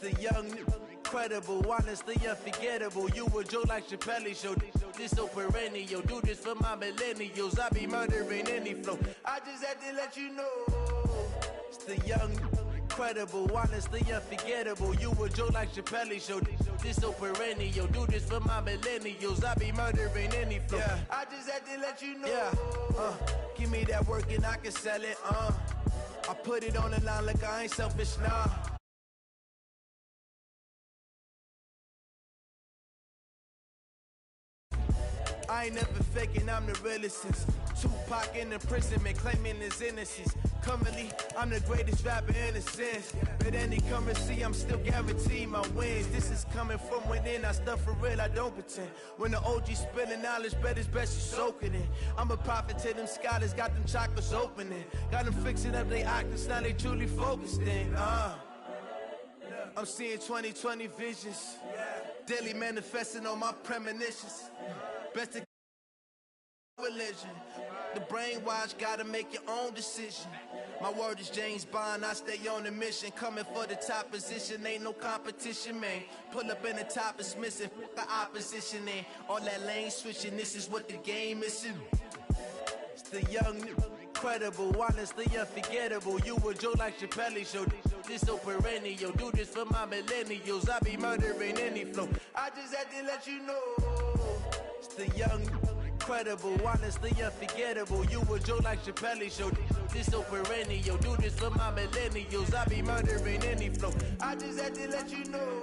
the young, incredible, honestly unforgettable. You a joke like Chappelle Show. This so perennial. Do this for my millennials. I be murdering any flow. I just had to let you know. It's the young, incredible, honestly unforgettable. You a joke like Chappelle Show. This so perennial. Do this for my millennials. I be murdering any flow. Yeah. I just had to let you know. Yeah. Give me that work and I can sell it. I put it on the line like I ain't selfish, nah. I ain't never faking, I'm the realest since Tupac in imprisonment, claiming his innocence. Currently, I'm the greatest rapper in a sense. But any currency, I'm still guaranteed my wins. This is coming from within, I stuff for real, I don't pretend. When the OG spilling knowledge, bet it's best you soak it in. I'm a prophet to them scholars, got them chakras opening. Got them fixing up they octaves, now they truly focused in. I'm seeing 2020 visions, daily manifesting on my premonitions. Best to religion. The brainwash, gotta make your own decision. My word is James Bond, I stay on the mission. Coming for the top position, ain't no competition, man. Pull up in the top is missing, the opposition in. All that lane switching, this is what the game is. It's the young, incredible, honestly unforgettable. You a joke like Chappelle Show. This so perennial. Do this for my millennials. I be murdering any flow. I just had to let you know. It's the young, incredible, honestly unforgettable. You a joke like Chappelle Show. This so perennial. Do this for my millennials. I be murdering any flow. I just had to let you know.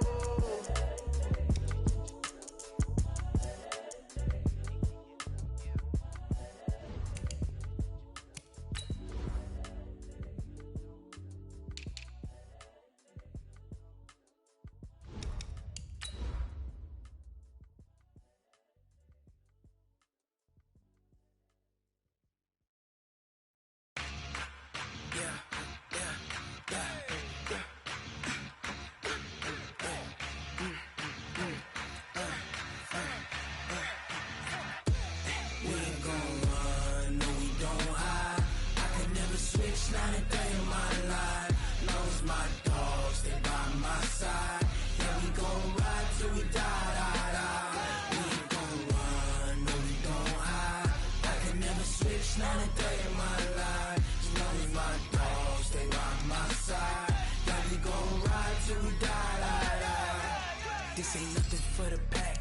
This ain't nothing for the pack.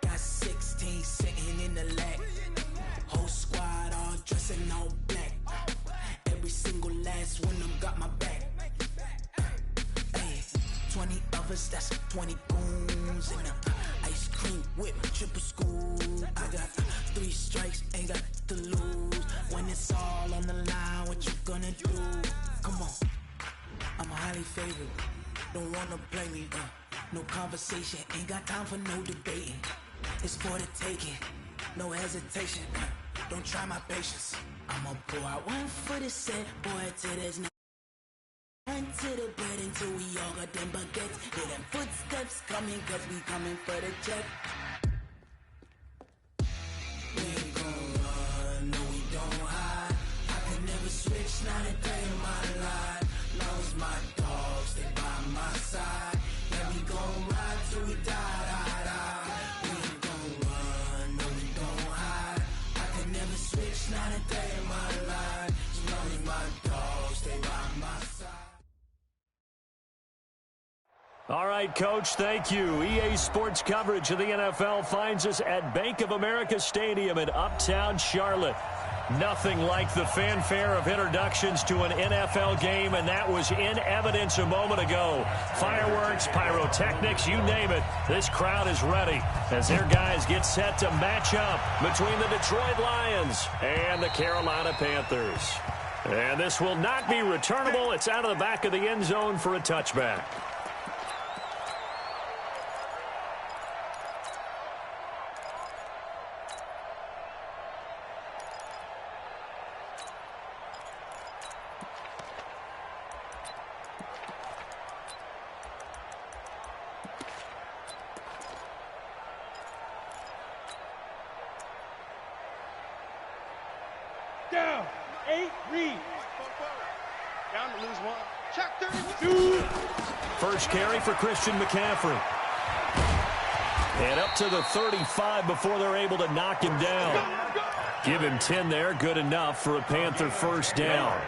Got 16 sitting in the lag. Whole squad all dressing all black. Every single last one of them got my back. Hey, 20 of us, that's 20 goons in the ice cream whip, triple scoop. I got 3 strikes, ain't got to lose. When it's all on the line, what you gonna do? Come on, I'm highly favored. Don't wanna play me, no conversation, ain't got time for no debating. It's for the taking, no hesitation. Don't try my patience. I'ma pour out one for the set, boy, till there's no one to the bread until we all got them baguettes. Hear them footsteps coming, cause we coming for the check. We ain't gon' run, no we don't hide. I can never switch, not a day in my life. Long as my dogs stay by my side. Yeah, we gon' ride till we die. We ain't gon' run, no we don't hide. I can never switch, not a day in my life. As long as my dogs stay by my side. All right, Coach, thank you. EA Sports coverage of the NFL finds us at Bank of America Stadium in Uptown Charlotte. Nothing like the fanfare of introductions to an NFL game, and that was in evidence a moment ago. Fireworks, pyrotechnics, you name it. This crowd is ready as their guys get set to match up between the Detroit Lions and the Carolina Panthers. And this will not be returnable. It's out of the back of the end zone for a touchback. Down, 8, read. Down to lose 1. First carry for Christian McCaffrey. And up to the 35 before they're able to knock him down. Give him 10 there, good enough for a Panther first down.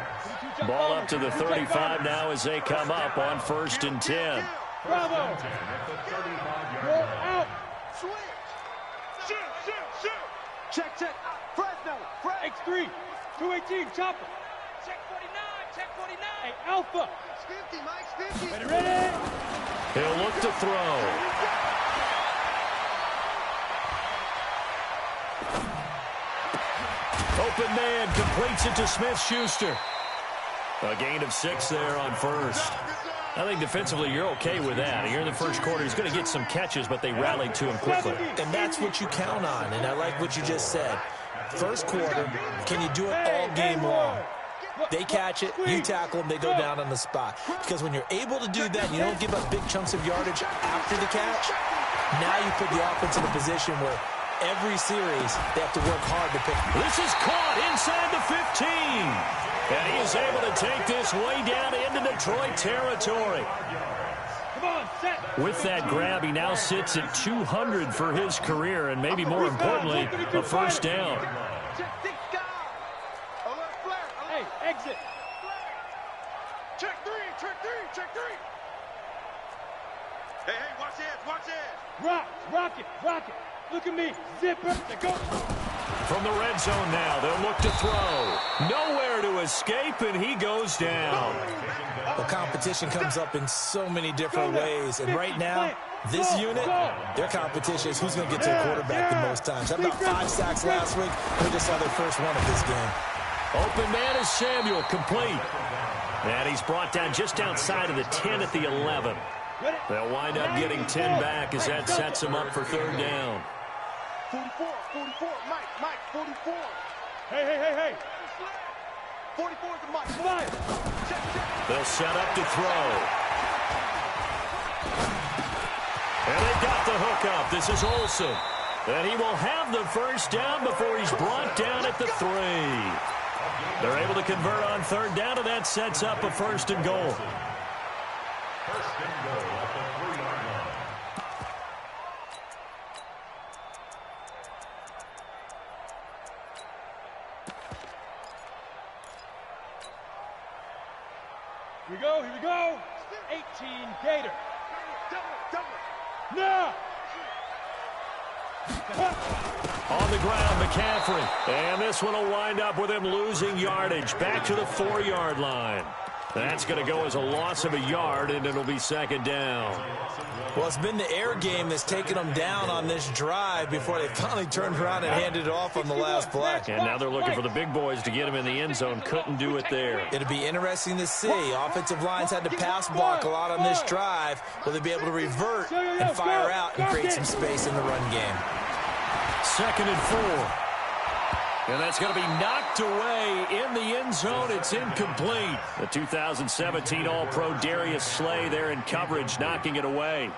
Ball up to the 35 now as they come up on 1st and 10. Bravo! Roll out! Switch! Shoot! Check. Fresno! X3! 218, chopper! Check 49! Hey, Alpha! Mike's 50! Ready? He'll look to throw. Open man completes it to Smith-Schuster. A gain of 6 there on first. I think defensively you're okay with that. Here in the first quarter, he's going to get some catches, but they rallied to him quickly. And that's what you count on, and I like what you just said. First quarter, can you do it all game long? They catch it, you tackle them, they go down on the spot. Because when you're able to do that, you don't give up big chunks of yardage after the catch, now you put the offense in a position where every series they have to work hard to pick. This is caught inside the 15. And he is able to take this way down into Detroit territory. With that grab, he now sits at 200 for his career, and maybe more importantly, a first down. Hey, exit. Check three. Hey, watch it. Rock it. Look at me. Zipper. Go. From the red zone now, they'll look to throw. Nowhere to escape, and he goes down. The competition comes up in so many different ways, and right now, this unit, their competition is who's going to get to the quarterback the most times. How about 5 sacks last week? We just saw their first one of this game. Open man is Samuel, complete. And he's brought down just outside of the 10 at the 11. They'll wind up getting 10 back as that sets them up for 3rd down. 44, Mike, 44. Hey. 44 is the Mike. Fire. They'll set up to throw. And they've got the hook up. This is Olsen. And he will have the first down before he's brought down at the 3. They're able to convert on 3rd down, and that sets up a 1st and goal. First and goal at the 3-yard line. Here we go. 18 Gator. No! On the ground, McCaffrey. And this one will wind up with him losing yardage. Back to the 4-yard line. That's going to go as a loss of a yard, and it'll be 2nd down. Well, it's been the air game that's taken them down on this drive before they finally turned around and handed it off on the last play. And now they're looking for the big boys to get him in the end zone. Couldn't do it there. It'll be interesting to see. Offensive lines had to pass block a lot on this drive. Will they be able to revert and fire out and create some space in the run game? 2nd and 4. And that's going to be knocked away in the end zone. It's incomplete. The 2017 All-Pro Darius Slay there in coverage, knocking it away.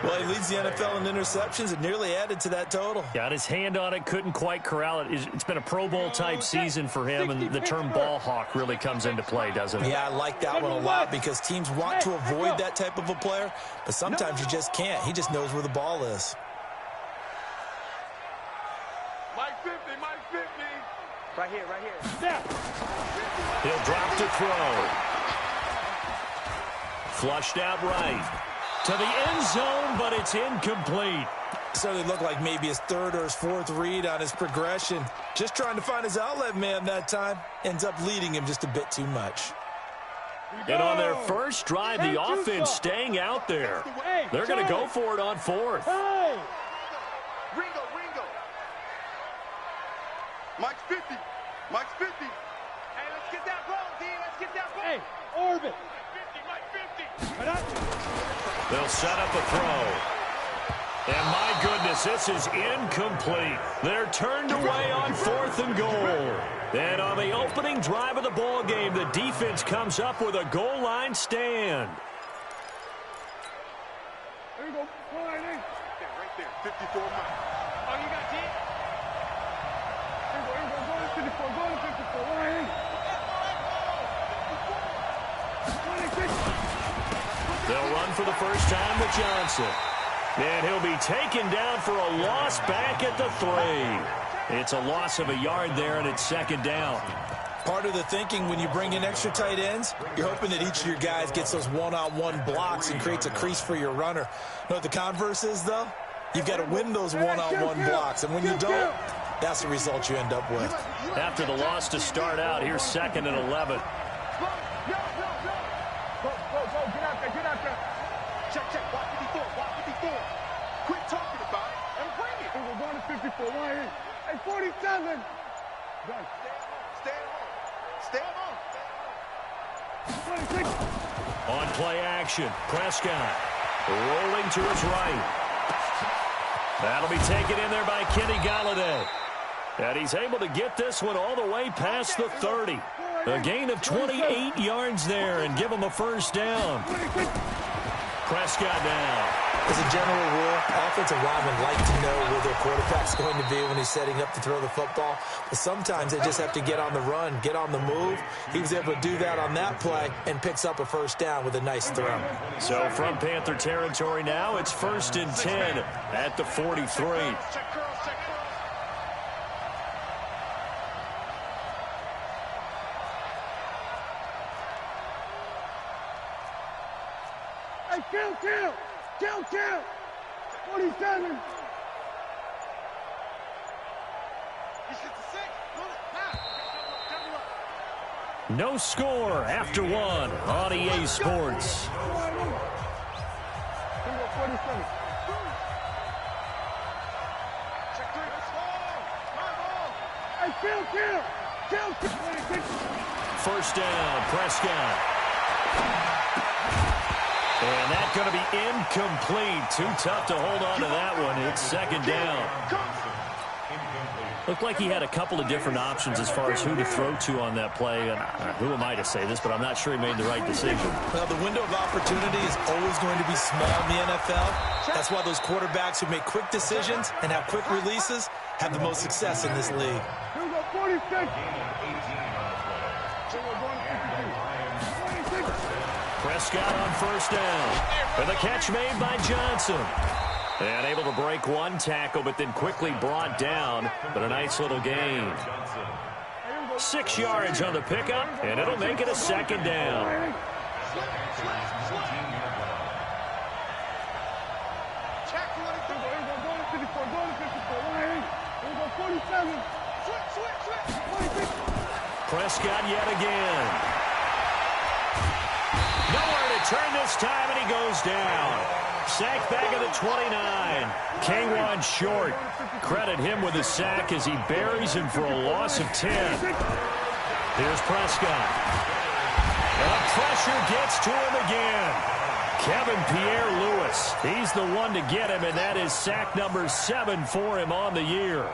Well, he leads the NFL in interceptions and nearly added to that total. Got his hand on it, couldn't quite corral it. It's been a Pro Bowl-type season for him, and the term ball hawk really comes into play, doesn't it? Yeah, I like that one a lot because teams want to avoid that type of a player, but sometimes you just can't. He just knows where the ball is. Mike 50. Right here. Snap. He'll drop to throw. Flushed out right. To the end zone, but it's incomplete. Certainly looked like maybe his 3rd or his 4th read on his progression. Just trying to find his outlet man that time. Ends up leading him just a bit too much. And on their first drive, the offense staying out there. They're going to go for it on 4th. Hey! Ringo. Mike's 50. Hey, let's get that ball, D. Hey, orbit. Mike 50. They'll set up a throw. And my goodness, this is incomplete. They're turned away on 4th and goal. And on the opening drive of the ball game, the defense comes up with a goal line stand. There you go. Right there. 54 Mike. Oh, you got D? Here you go. Go to 54. Go to 54. Right. They'll run for the first time with Johnson. And he'll be taken down for a loss back at the 3. It's a loss of a yard there, and it's second down. Part of the thinking when you bring in extra tight ends, you're hoping that each of your guys gets those one-on-one blocks and creates a crease for your runner. You know what the converse is, though? You've got to win those one-on-one blocks, and when you don't, that's the result you end up with. After the loss to start out, here's 2nd and 11. Go, get out there. Check, walk 54. Quit talking about it and bring it. We're going to 54, right here. Hey, 47. Done. Stay on. On play action, Prescott rolling to his right. That'll be taken in there by Kenny Golladay. And he's able to get this one all the way past the 30. A gain of 28 yards there and give him a first down. Prescott now. As a general rule, offensive linemen like to know where their quarterback's going to be when he's setting up to throw the football. But sometimes they just have to get on the run, get on the move. He was able to do that on that play and picks up a first down with a nice throw. So from Panther territory now, it's 1st and 10 at the 43. Hey, kill. 47. No score after one on EA Sports. First down, Prescott. And that's going to be incomplete. Too tough to hold on to that one. It's second down. Looked like he had a couple of different options as far as who to throw to on that play. And who am I to say this, but I'm not sure he made the right decision. Well, the window of opportunity is always going to be small in the NFL. That's why those quarterbacks who make quick decisions and have quick releases have the most success in this league. Prescott on first down. And the catch made by Johnson. And able to break one tackle, but then quickly brought down. But a nice little gain. 6 yards on the pickup, and it'll make it a second down. Prescott yet again. Nowhere to turn this time, and he goes down. Sack back at the 29. K'Waun Short. Credit him with a sack as he buries him for a loss of 10. Here's Prescott. And the pressure gets to him again. Kevin Pierre-Louis. He's the one to get him, and that is sack number 7 for him on the year.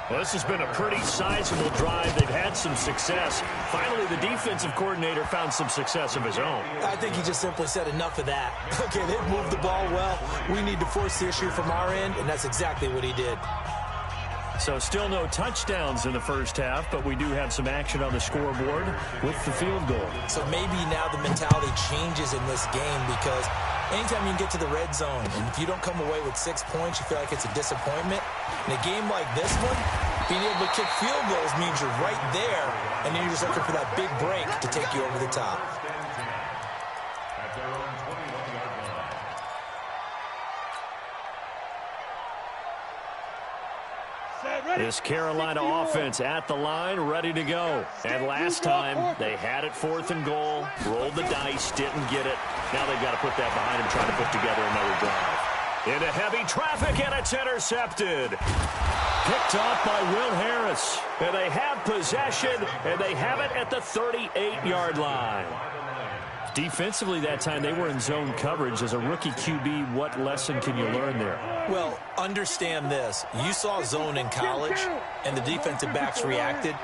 Well, this has been a pretty sizable drive. They've had some success. Finally, the defensive coordinator found some success of his own. I think he just simply said enough of that. Okay, they've moved the ball well. We need to force the issue from our end, and that's exactly what he did. So still no touchdowns in the first half, but we do have some action on the scoreboard with the field goal. So maybe now the mentality changes in this game because anytime you can get to the red zone, and if you don't come away with 6 points, you feel like it's a disappointment. In a game like this one, being able to kick field goals means you're right there, and then you're just looking for that big break to take you over the top. This Carolina offense at the line, ready to go. And last time, they had it 4th and goal, rolled the dice, didn't get it. Now they've got to put that behind them, trying to put together another drive. Into heavy traffic, and it's intercepted. Picked off by Will Harris. And they have possession, and they have it at the 38-yard line. Defensively that time, they were in zone coverage. As a rookie QB, what lesson can you learn there? Well, understand this. You saw zone in college, and the defensive backs reacted,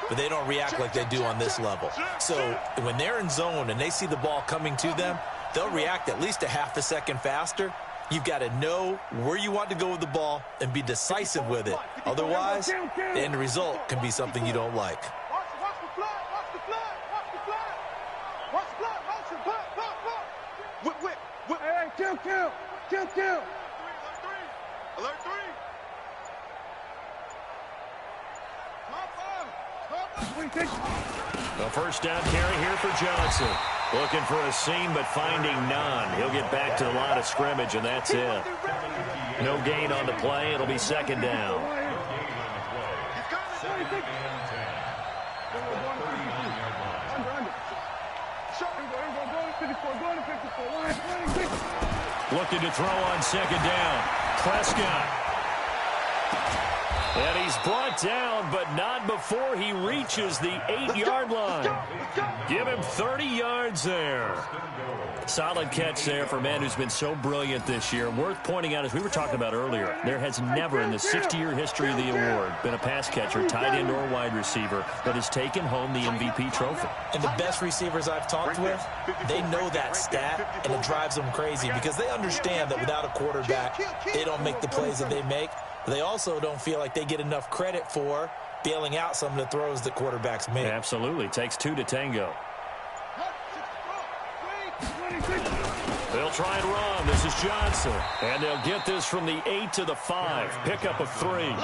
but they don't react like they do on this level. So when they're in zone and they see the ball coming to them, they'll react at least a half a second faster. You've got to know where you want to go with the ball and be decisive with it. Otherwise, the end result can be something you don't like. Watch the blood. Kill. Kill, kill. Alert 3. The first down carry here for Johnson. Looking for a seam, but finding none. He'll get back to the line of scrimmage, and that's it. No gain on the play. It'll be second down. Looking to throw on second down. Prescott. And he's brought down, but not before he reaches the 8-yard line. Give him 30 yards there. Solid catch there for a man who's been so brilliant this year. Worth pointing out, as we were talking about earlier, there has never in the 60-year history of the award been a pass catcher, tight end or wide receiver, that has taken home the MVP trophy. And the best receivers I've talked with, they know that stat, and it drives them crazy because they understand that without a quarterback, they don't make the plays that they make. They also don't feel like they get enough credit for bailing out some of the throws that quarterbacks make. Absolutely. Takes two to tango. They'll try and run. This is Johnson. And they'll get this from the 8 to the 5. Pickup of 3.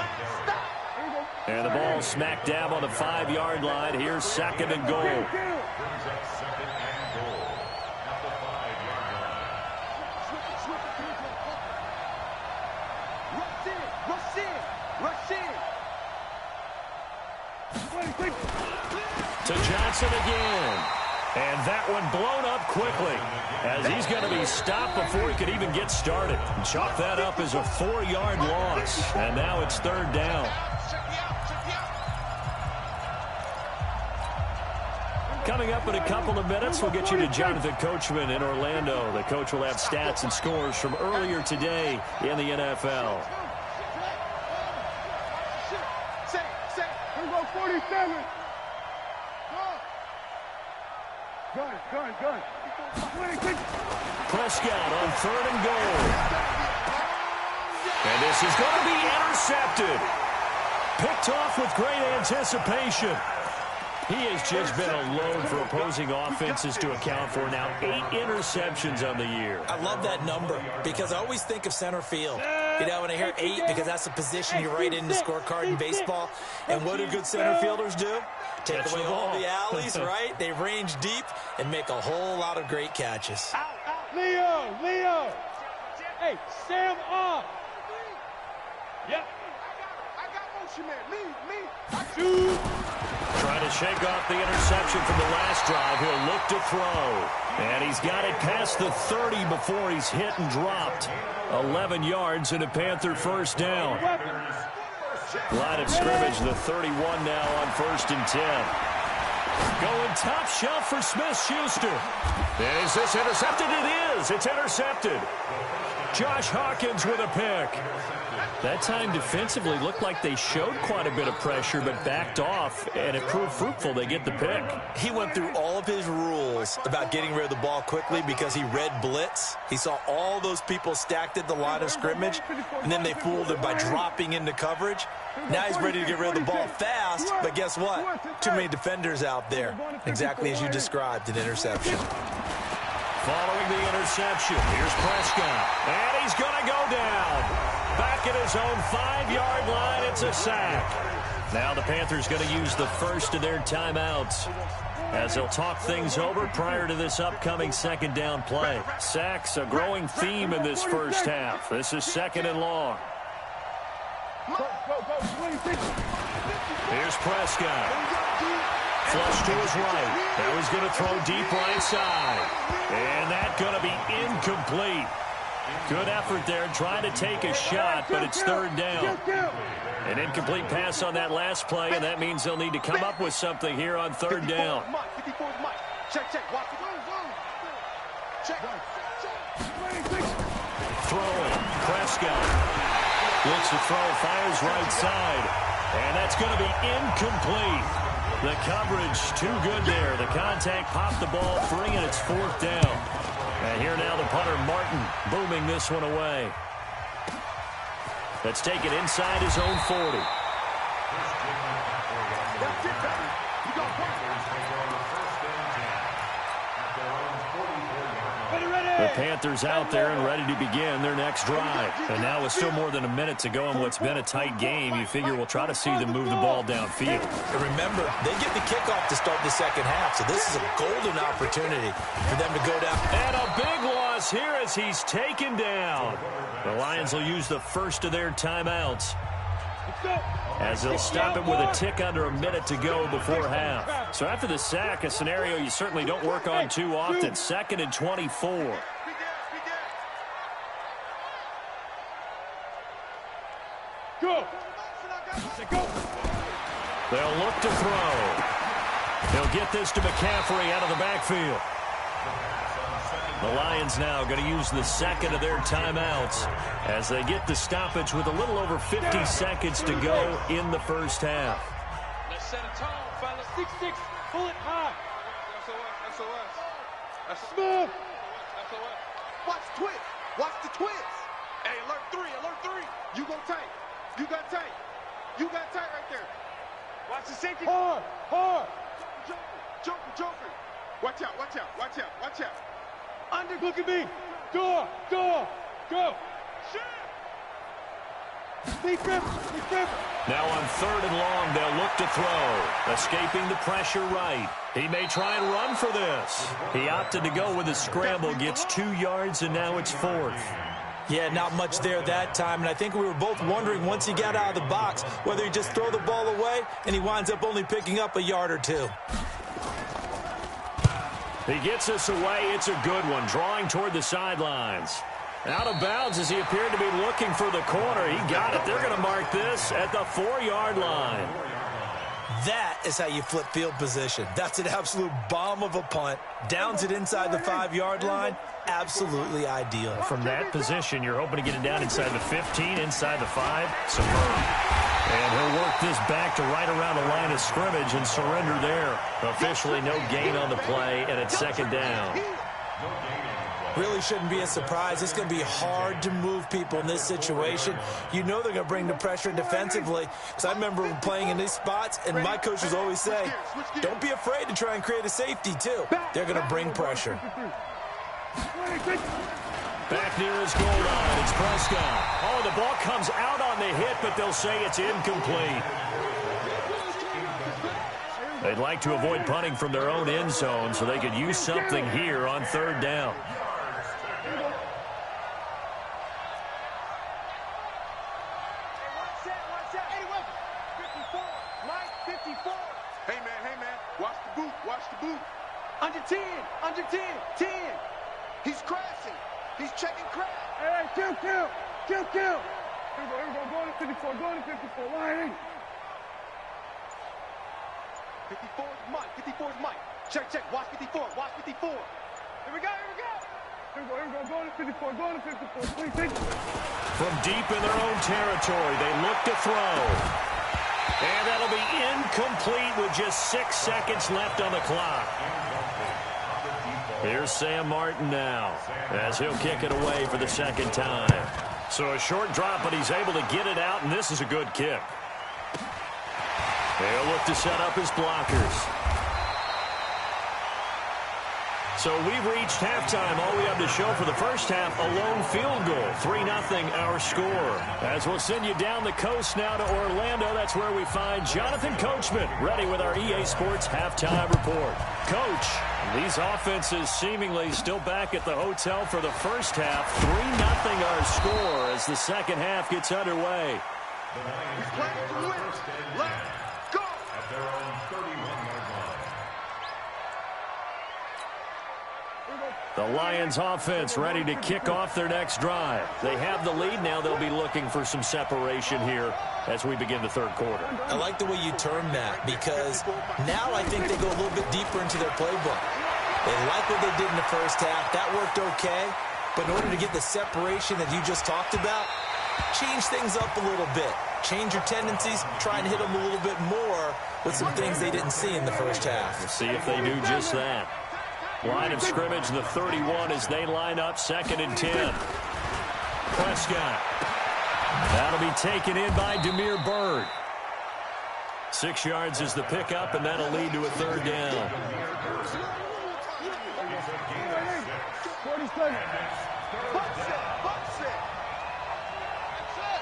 And the ball smack dab on the 5-yard line. Here's second and goal. To Johnson again. And that one blown up quickly as he's going to be stopped before he could even get started. Chalk that up as a 4-yard loss. And now it's third down. Coming up in a couple of minutes, we'll get you to Jonathan Coachman in Orlando. The coach will have stats and scores from earlier today in the NFL. 47. Gun. Prescott on third and goal. And this is going to be intercepted. Picked off with great anticipation. He has just been a load for opposing offenses to account for now 8 interceptions on the year. I love that number because I always think of center field. You know, when I hear 8, because that's the position you write in the scorecard in baseball. And what do good center fielders do? Take away all the alleys, right? They range deep and make a whole lot of great catches. Leo. Hey, Sam off. Yep. I got motion, man. Me. Shoot. Trying to shake off the interception from the last drive. He'll look to throw. And he's got it past the 30 before he's hit and dropped. 11 yards and a Panther first down. Line of scrimmage, the 31 now on 1st and 10. Going top shelf for Smith-Schuster. And is this intercepted? It is. It's intercepted. Josh Hawkins with a pick. That time defensively looked like they showed quite a bit of pressure but backed off, and it proved fruitful. They get the pick. He went through all of his rules about getting rid of the ball quickly because he read blitz. He saw all those people stacked at the line of scrimmage, and then they fooled him by dropping into coverage. Now he's ready to get rid of the ball fast, but guess what? Too many defenders out there. Exactly as you described, an interception. Following the interception, here's Prescott, and he's going to go down. Back at his own 5-yard line, it's a sack. Now the Panthers going to use the first of their timeouts as they'll talk things over prior to this upcoming second down play. Sacks, a growing theme in this first half. This is second and long. Here's Prescott. Flush to his right. Now he's going to throw deep right side. And that's going to be incomplete. Good effort there, trying to take a shot, but it's third down. An incomplete pass on that last play, and that means they'll need to come up with something here on third down. Throwing, Prescott. Looks to throw, fires right side. And that's going to be incomplete. The coverage too good there. The contact popped the ball free, and it's fourth down. And here now the punter, Martin, booming this one away. Let's take it inside his own 40. Ready. The Panthers out there and ready to begin their next drive. And now with still more than a minute to go in what's been a tight game, you figure we'll try to see them move the ball downfield. And remember, they get the kickoff to start the second half, so this is a golden opportunity for them to go down. And a big loss here as he's taken down. The Lions will use the first of their timeouts, as they'll stop it with a tick under a minute to go before half. So after the sack, a scenario you certainly don't work on too often. 2nd and 24. Go. They'll look to throw. They'll get this to McCaffrey out of the backfield. The Lions now going to use the second of their timeouts as they get the stoppage with a little over 50 seconds to go in the first half. Let's set a tone, fellas. 6-6, pull it high. SOS. Smooth. SOS. Watch the twist. Watch the twist. Hey, alert 3. You go tight. You got tight. You got tight right there. Watch the safety. Hard. Joker. Watch out. Under, look at me. Door. Go. Defense. Now on 3rd and long, they'll look to throw. Escaping the pressure right. He may try and run for this. He opted to go with a scramble, gets 2 yards, and now it's 4th. Yeah, not much there that time, and I think we were both wondering once he got out of the box whether he just throw the ball away, and he winds up only picking up a yard or 2. He gets us away. It's a good one, drawing toward the sidelines. Out of bounds as he appeared to be looking for the corner. He got it. They're going to mark this at the 4-yard line. That is how you flip field position. That's an absolute bomb of a punt. Downs it inside the 5-yard line. Absolutely ideal. From that position, you're hoping to get it down inside the 15, inside the 5. Superb. And he'll work this back to right around the line of scrimmage and surrender there. Officially no gain on the play, and it's 2nd down. Really shouldn't be a surprise. It's going to be hard to move people in this situation. You know they're going to bring the pressure defensively. Because I remember playing in these spots, and my coaches always say, don't be afraid to try and create a safety, too. They're going to bring pressure. Back near his goal line, it's Prescott. Oh, the ball comes out on the hit, but they'll say it's incomplete. They'd like to avoid punting from their own end zone so they could use something here on 3rd down. Hey, man. Watch the boot. Under 10. 10. He's crashing. He's checking crash. Hey, kill. Here we go. Going to 54. Line. 54 is Mike. Check. Watch 54. Here we go. Going to 54. Please. From deep in their own territory, they look to throw. And that'll be incomplete with just 6 seconds left on the clock. Here's Sam Martin now, as he'll kick it away for the 2nd time. So a short drop, but he's able to get it out, and this is a good kick. They'll look to set up his blockers. So we've reached halftime. All we have to show for the first half, a lone field goal. 3-0 our score. As we'll send you down the coast now to Orlando, that's where we find Jonathan Coachman, ready with our EA Sports halftime report. Coach, these offenses seemingly still back at the hotel for the first half. 3-0 our score as the second half gets underway. He's playing to win. Let's go. At their own 31-yard line. The Lions offense ready to kick off their next drive. They have the lead now. They'll be looking for some separation here as we begin the 3rd quarter. I like the way you term that, because now I think they go a little bit deeper into their playbook. They like what they did in the first half. That worked okay. But in order to get the separation that you just talked about, change things up a little bit. Change your tendencies. Try and hit them a little bit more with some things they didn't see in the first half. We'll see if they do just that. Line of scrimmage, the 31 as they line up, 2nd and 10. Prescott. That'll be taken in by Damiere Byrd. 6 yards is the pickup, and that'll lead to a 3rd down. seconds. Butt set, butt set. That's it.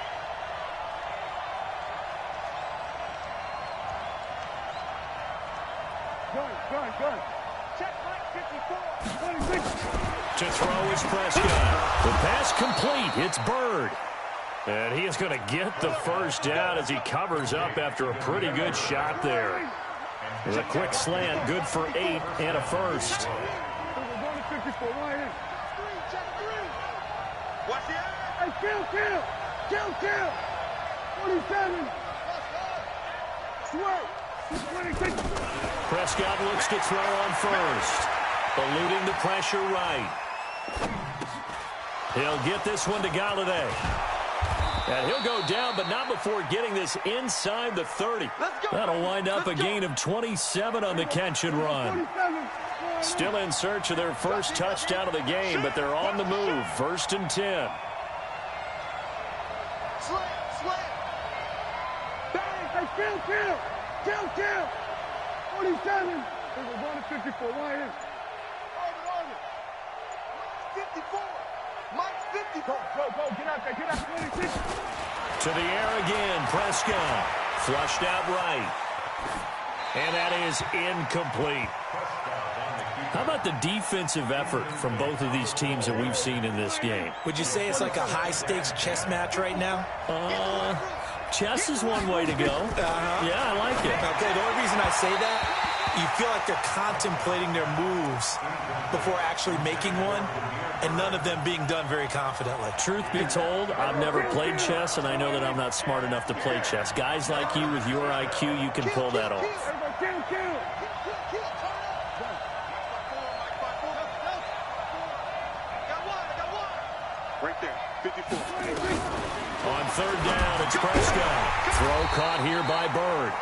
Gun. Check Mike 54. 26. To throw is Prescott. The pass complete. It's Bird. And he is going to get the first down as he covers up after a pretty good shot there. With a quick slant, good for 8 and a first. Watch the eye. Hey, kill. 47. Swerve. 26. Prescott looks to throw on first. Eluding the pressure right. He'll get this one to Galladay. And he'll go down, but not before getting this inside the 30. That'll wind up a gain of 27 on the catch and run. Still in search of their first touchdown of the game, but they're on the move. 1st and 10. Slant. Bang. Hey, kill. 47. We're going to 54. Why is? Over. 54. Mike's 54. Go. Get out there. 26. To the air again, Prescott. Flushed out right. And that is incomplete. How about the defensive effort from both of these teams that we've seen in this game? Would you say it's like a high-stakes chess match right now? Chess is one way to go. Yeah, I like it. Okay, the only reason I say that, you feel like they're contemplating their moves before actually making one, and none of them being done very confidently. Truth be told, I've never played chess, and I know that I'm not smart enough to play chess. Guys like you with your IQ, you can pull that off. Kill. Right there. 54. On 3rd down, it's Prescott. Throw caught here by Bird.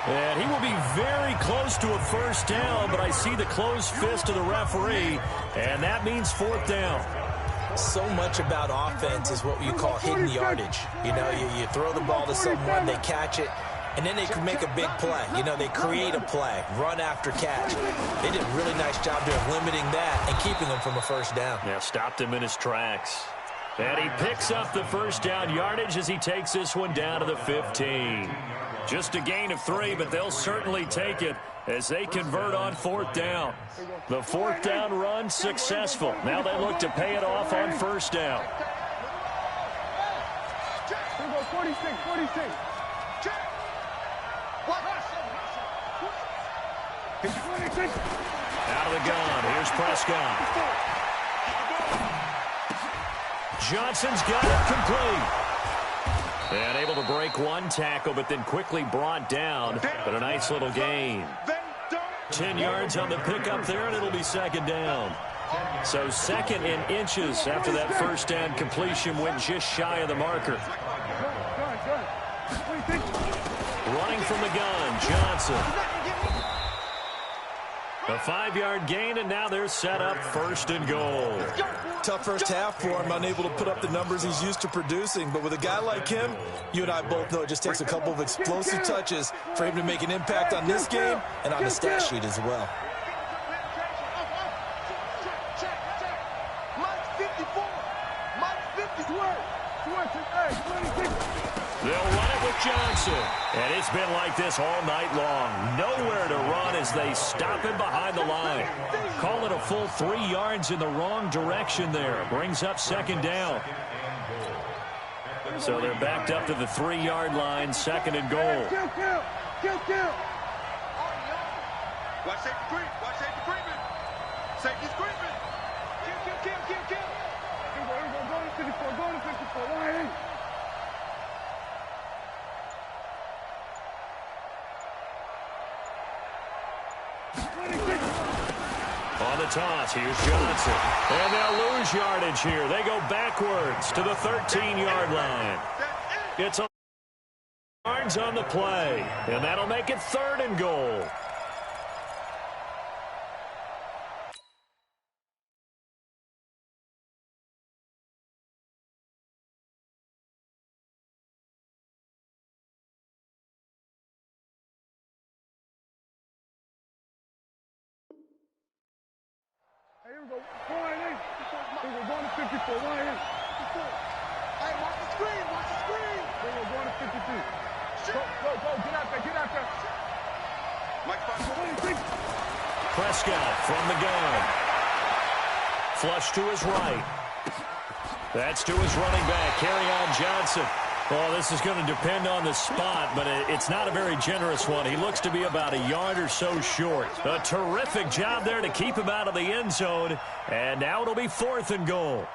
And he will be very close to a first down, but I see the closed fist of the referee, and that means 4th down. So much about offense is what you call hidden yardage. You know, you throw the ball to someone, they catch it, and then they can make a big play. You know, they create a play, run after catch. They did a really nice job there of limiting that and keeping them from a first down. Yeah, stopped him in his tracks. And he picks up the first down yardage as he takes this one down to the 15. Just a gain of 3, but they'll certainly take it as they convert on 4th down. The 4th down run successful. Now they look to pay it off on 1st down. 46. Out of the gun. Here's Prescott. Johnson's got it complete. And able to break one tackle, but then quickly brought down. But a nice little gain. 10 yards on the pickup there, and it'll be 2nd down. So 2nd in inches after that first down completion went just shy of the marker. Running from the gun, Johnson. A 5-yard gain, and now they're set up 1st and goal. Tough first half for him, unable to put up the numbers he's used to producing. But with a guy like him, you and I both know it just takes a couple of explosive touches for him to make an impact on this game and on the stat sheet as well. They'll run it with Johnson. And it's been like this all night long. Nowhere to run as they stop him behind the line. Call it a full 3 yards in the wrong direction there. Brings up 2nd down. So they're backed up to the 3-yard line, 2nd and goal. Kill. Watch safety creep. Watch safety creeping. Safety's creeping. Kill. Go to 54. Why? On the toss, here's Johnson. And they'll lose yardage here. They go backwards to the 13-yard line. It's a yards on the play. And that'll make it 3rd and goal. Here we go. 4 and 8. We're going to 54. Right here. 54. Hey, watch the screen. Watch the screen. We're going to 52. Go. Get out there. Get out there. Mike, 26. Prescott from the gun. Flush to his right. That's to his running back, Kerryon Johnson. Well, this is going to depend on the spot, but it's not a very generous one. He looks to be about a yard or so short. A terrific job there to keep him out of the end zone. And now it'll be 4th and goal.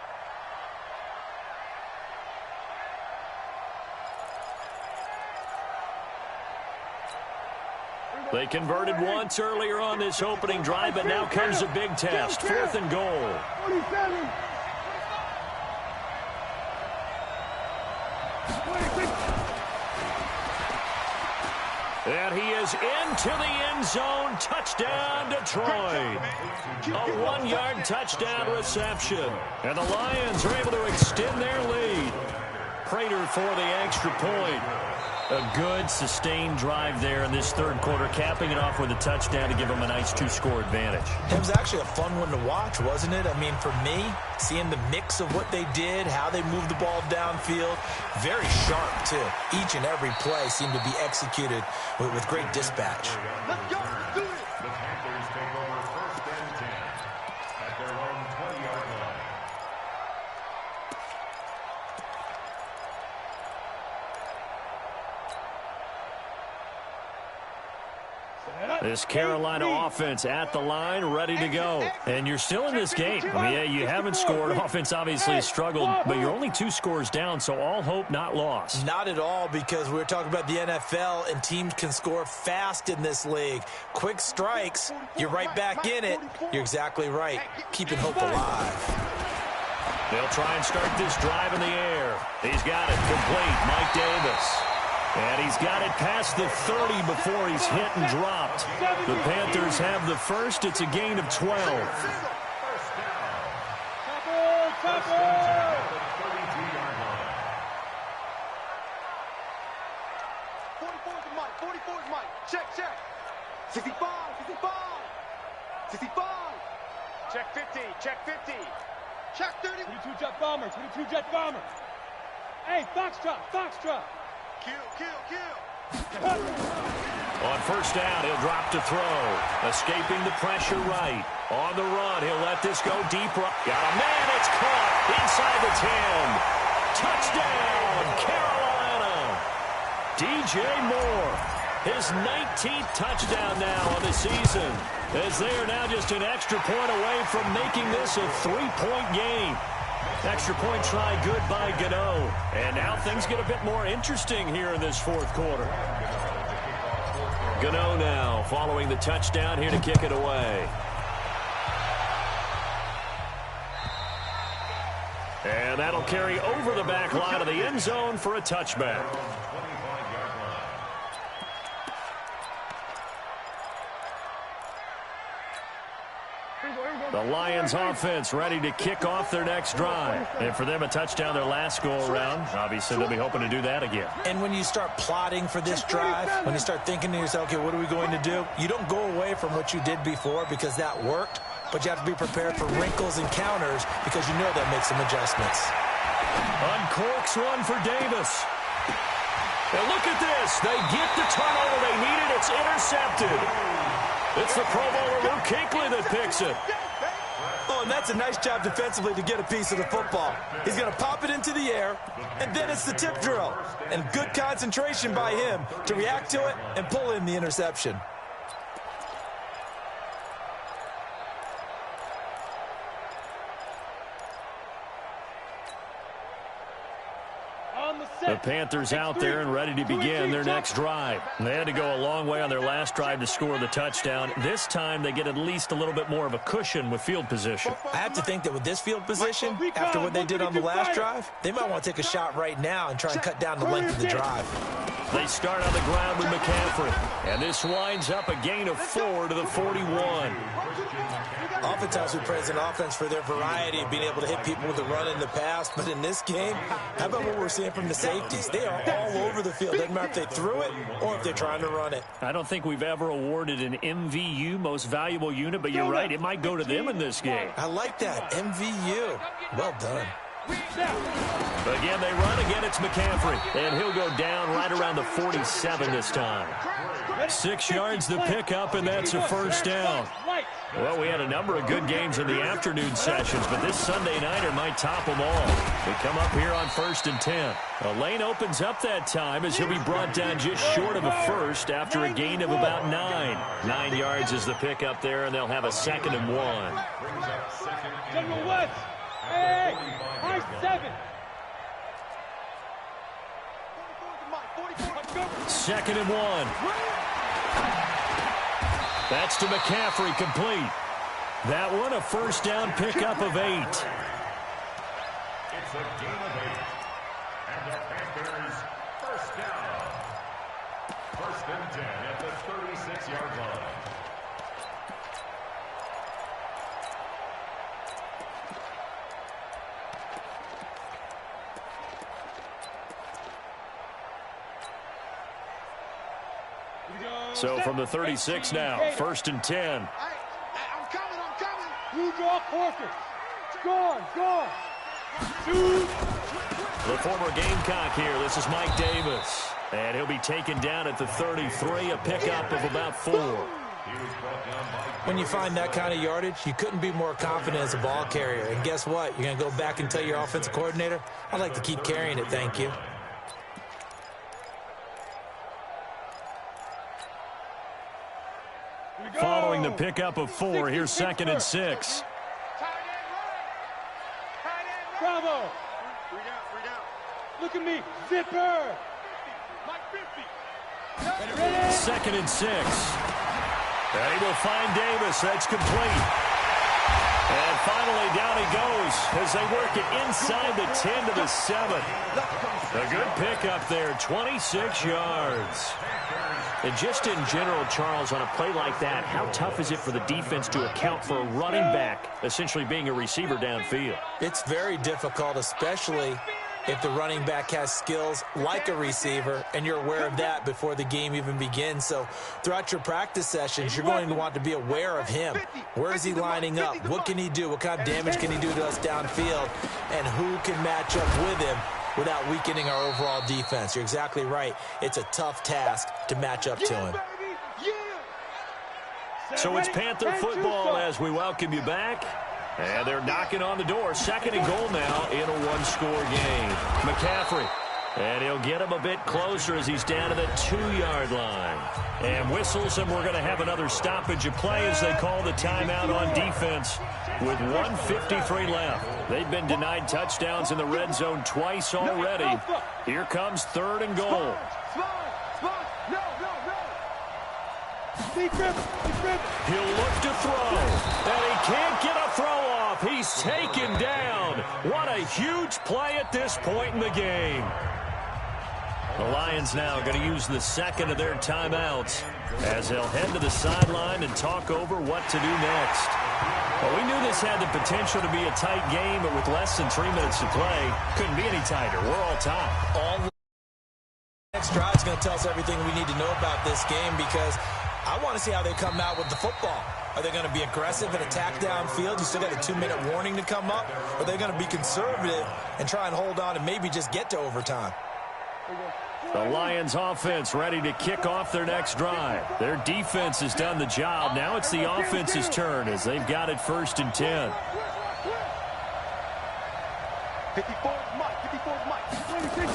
They converted once earlier on this opening drive, but now comes a big test. 4th and goal. 47. 26. And he is into the end zone. Touchdown, Detroit. A 1-yard touchdown reception. And the Lions are able to extend their lead. Prater for the extra point. A good, sustained drive there in this third quarter, capping it off with a touchdown to give them a nice 2-score advantage. It was actually a fun one to watch, wasn't it? I mean, for me, seeing the mix of what they did, how they moved the ball downfield, very sharp, too. Each and every play seemed to be executed with great dispatch. Let's go. Let's do it. The Panthers take over 1st and 10 at their own 20-yard line. This Carolina offense at the line, ready to go. And you're still in this game. I mean, yeah, you haven't scored. Offense obviously has struggled, but you're only 2 scores down, so all hope not lost. Not at all, because we're talking about the NFL, and teams can score fast in this league. Quick strikes, you're right back in it. You're exactly right. Keeping hope alive. They'll try and start this drive in the air. He's got it complete, Mike Davis. And he's got it past the 30 before he's hit and dropped. The Panthers have the first. It's a gain of 12. 44 is Mike. 44 is Mike. Check. 65. 65. Check 50. Check 50. Check 30. 22 jet bomber. 22 jet bomber. Hey, Foxtrot. Kill. On first down, he'll drop to throw. Escaping the pressure right. On the run, he'll let this go deep. Got a man, it's caught inside the 10. Touchdown, Carolina. DJ Moore, his 19th touchdown now on the season, as they are now just an extra point away from making this a 3-point game. Extra point try good by Gano. And now things get a bit more interesting here in this 4th quarter. Gano now following the touchdown here to kick it away. And that'll carry over the back line of the end zone for a touchback. The Lions offense ready to kick off their next drive. And for them, a touchdown their last go-around. Obviously, they'll be hoping to do that again. And when you start plotting for this drive, when you start thinking to yourself, okay, what are we going to do? You don't go away from what you did before because that worked, but you have to be prepared for wrinkles and counters because you know they'll make some adjustments. Uncorks one for Davis. And look at this. They get the turnover they needed. It's intercepted. It's the Pro Bowler Luke Kuechly that picks it. Oh, and that's a nice job defensively to get a piece of the football. He's going to pop it into the air, and then it's the tip drill. And good concentration by him to react to it and pull in the interception. The Panthers out there and ready to begin their next drive. They had to go a long way on their last drive to score the touchdown. This time they get at least a little bit more of a cushion with field position. I have to think that with this field position, after what they did on the last drive, they might want to take a shot right now and try and cut down the length of the drive. They start on the ground with McCaffrey. And this winds up a gain of 4 to the 41. Oftentimes we praise an offense for their variety of being able to hit people with the run in the past, but in this game, how about what we're seeing from from the safeties. They are all over the field. Doesn't matter if they threw it or if they're trying to run it. I don't think we've ever awarded an MVU, most valuable unit, but you're right. It might go to them in this game. I like that. MVU. Well done. Again, they run. Again, it's McCaffrey. And he'll go down right around the 47 this time. 6 yards the pickup, and that's a first down. Well, we had a number of good games in the afternoon sessions, but this Sunday nighter might top them all. We come up here on 1st and 10. A lane opens up that time as he'll be brought down just short of a first after a gain of about 9. 9 yards is the pickup there, and they'll have a 2nd and 1. Hey, high 7. 2nd and 1. That's to McCaffrey, complete. That one a first down pickup of 8. It's a gain of 8. And the Panthers first down. 1st and 10 at the 36-yard line. So from the 36 now, 1st and 10. I'm coming. You draw quarter. Score. The former Gamecock here. This is Mike Davis. And he'll be taken down at the 33, a pickup of about 4. When you find that kind of yardage, you couldn't be more confident as a ball carrier. And guess what? You're going to go back and tell your offensive coordinator, I'd like to keep carrying it, thank you. Following the pickup of 4, here's 2nd and 6. Bravo. 3 down. Look at me. Zipper. Like 50. 2nd and 6. And he will find Davis. That's complete. And finally down he goes as they work it inside the 10 to the 7. A good pickup there, 26 yards. And just in general, Charles, on a play like that, how tough is it for the defense to account for a running back essentially being a receiver downfield? It's very difficult, especially if the running back has skills like a receiver, and you're aware of that before the game even begins. So throughout your practice sessions, you're going to want to be aware of him. Where is he lining up? What can he do? What kind of damage can he do to us downfield? And who can match up with him without weakening our overall defense? You're exactly right. It's a tough task to match up to him. So it's Panther football as we welcome you back. And they're knocking on the door. 2nd and goal now in a 1-score game. McCaffrey. And he'll get him a bit closer as he's down to the 2-yard line. And whistles, and we're going to have another stoppage of play as they call the timeout on defense with 1:53 left. They've been denied touchdowns in the red zone twice already. Here comes 3rd and goal. He'll look to throw, and he can't get a throw off. He's taken down. What a huge play at this point in the game. The Lions now going to use the 2nd of their timeouts as they'll head to the sideline and talk over what to do next. Well, we knew this had the potential to be a tight game, but with less than 3 minutes to play, couldn't be any tighter. We're all tied. All the next drive is going to tell us everything we need to know about this game, because I want to see how they come out with the football. Are they going to be aggressive and attack downfield? You still got a 2-minute warning to come up? Or are they going to be conservative and try and hold on and maybe just get to overtime? The Lions offense ready to kick off their next drive. Their defense has done the job. Now it's the offense's turn as they've got it 1st and 10. 54 Mike. 26.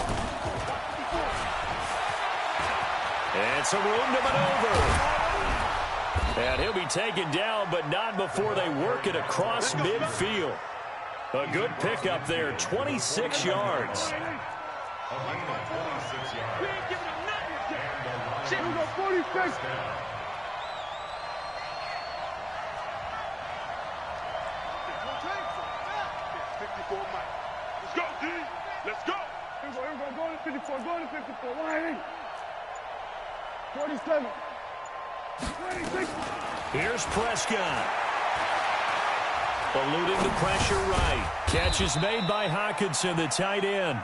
And some room to maneuver. And he'll be taken down, but not before they work it across midfield. A good pickup there, 26 yards. We ain't giving him nothing. Shit, we go 46. 54 Mike. Let's go, D. Let's go. Here we go. Go to 54. Go to 54. Line 47. 26. Here's Prescott. Eluding the pressure right. Catch is made by Hockenson, the tight end.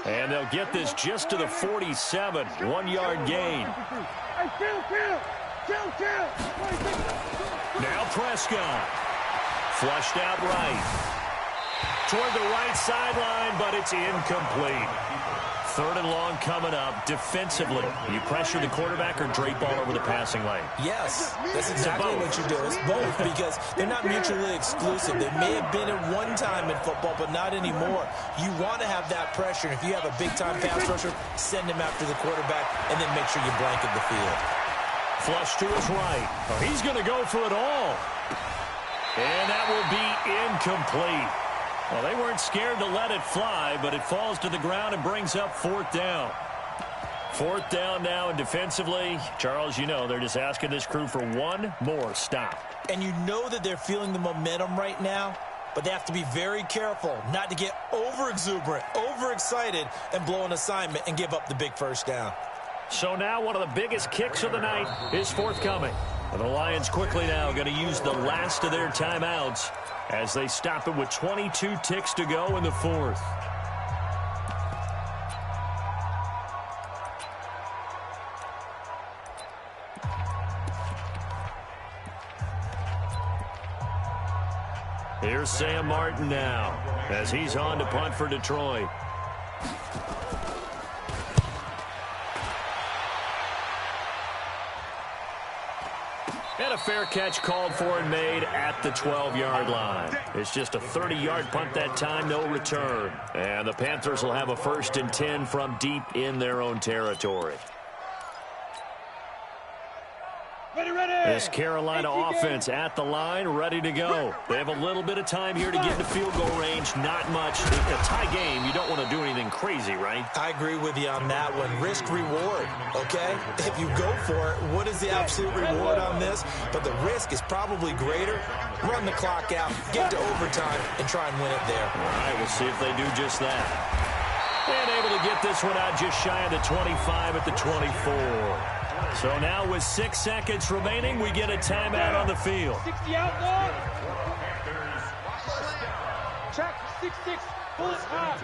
And they'll get this just to the 47. 1-yard gain. Now Prescott. Flushed out right. Toward the right sideline, but it's incomplete. 3rd and long coming up. Defensively, you pressure the quarterback or drape all over the passing lane? Yes, that's exactly what you do. It's both, because they're not mutually exclusive. They may have been at one time in football, but not anymore. You want to have that pressure. And if you have a big-time pass rusher, send him after the quarterback, and then make sure you blanket the field. Flush to his right. Oh, he's going to go for it all. And that will be incomplete. Well, they weren't scared to let it fly, but it falls to the ground and brings up 4th down. 4th down now, and defensively, Charles, you know, they're just asking this crew for one more stop. And you know that they're feeling the momentum right now, but they have to be very careful not to get over-exuberant, overexcited, and blow an assignment and give up the big first down. So now one of the biggest kicks of the night is forthcoming. And the Lions quickly now going to use the last of their timeouts as they stop it with 22 ticks to go in the 4th. Here's Sam Martin now as he's on to punt for Detroit. And a fair catch called for and made at the 12-yard line. It's just a 30-yard punt that time, no return. And the Panthers will have a 1st and 10 from deep in their own territory. This Carolina offense at the line, ready to go. They have a little bit of time here to get into field goal range. Not much. In a tie game, you don't want to do anything crazy, right? I agree with you on that one. Risk-reward, okay? If you go for it, what is the absolute reward on this? But the risk is probably greater. Run the clock out, get to overtime, and try and win it there. All right, we'll see if they do just that. And able to get this one out just shy of the 25 at the 24. So now with 6 seconds remaining, we get a timeout on the field. 60 out, Lord. Check 6-6. Pull it high.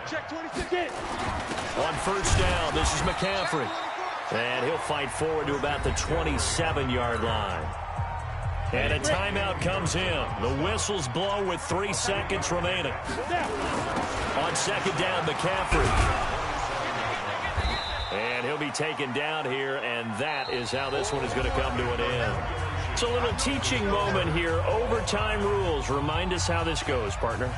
Check 26. On 1st down, this is McCaffrey. And he'll fight forward to about the 27-yard line. And a timeout comes in. The whistles blow with 3 seconds remaining. On 2nd down, McCaffrey. And he'll be taken down here, and that is how this one is going to come to an end. It's a little teaching moment here. Overtime rules. Remind us how this goes, partner.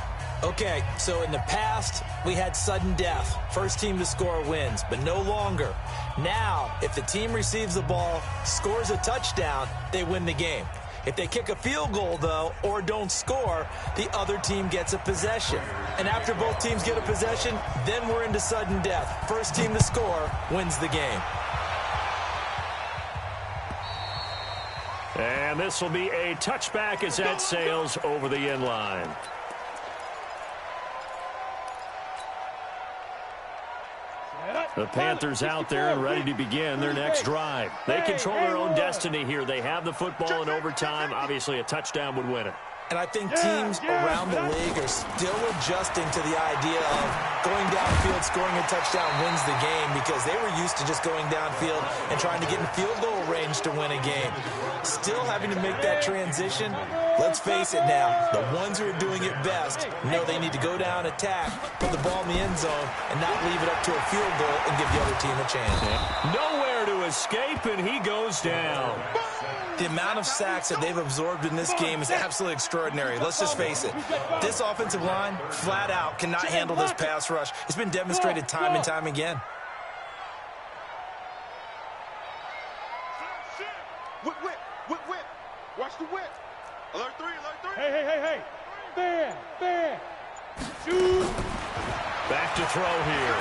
Okay, so in the past, we had sudden death. First team to score wins, but no longer. Now, if the team receives the ball, scores a touchdown, they win the game. If they kick a field goal, though, or don't score, the other team gets a possession. And after both teams get a possession, then we're into sudden death. First team to score wins the game. And this will be a touchback as that sails over the end line. The Panthers out there and ready to begin their next drive. They control their own destiny here. They have the football in overtime. Obviously, a touchdown would win it. And I think teams around the league are still adjusting to the idea of going downfield, scoring a touchdown wins the game, because they were used to just going downfield and trying to get in field goal range to win a game. Still having to make that transition. Let's face it now, the ones who are doing it best know they need to go down, attack, put the ball in the end zone, and not leave it up to a field goal and give the other team a chance. Nowhere to escape, and he goes down. The amount of sacks that they've absorbed in this game is absolutely extraordinary. Let's just face it. This offensive line, flat out, cannot handle this pass rush. It's been demonstrated time and time again. Whip, whip, whip, whip. Watch the whip. Alert 3, alert 3. Hey. Fair. Shoot. Back to throw here.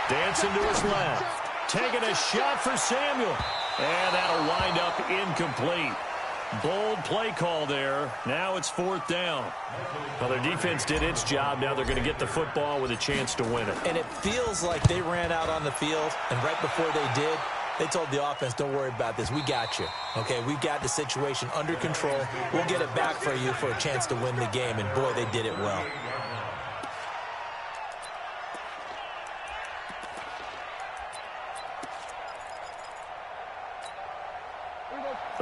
Dancing to his left. Taking a shot for Samuel. And that'll wind up incomplete. Bold play call there. Now it's 4th down. Well, their defense did its job. Now they're going to get the football with a chance to win it. And it feels like they ran out on the field, and right before they did, they told the offense, don't worry about this. We got you. Okay, we've got the situation under control. We'll get it back for you for a chance to win the game. And, boy, they did it well.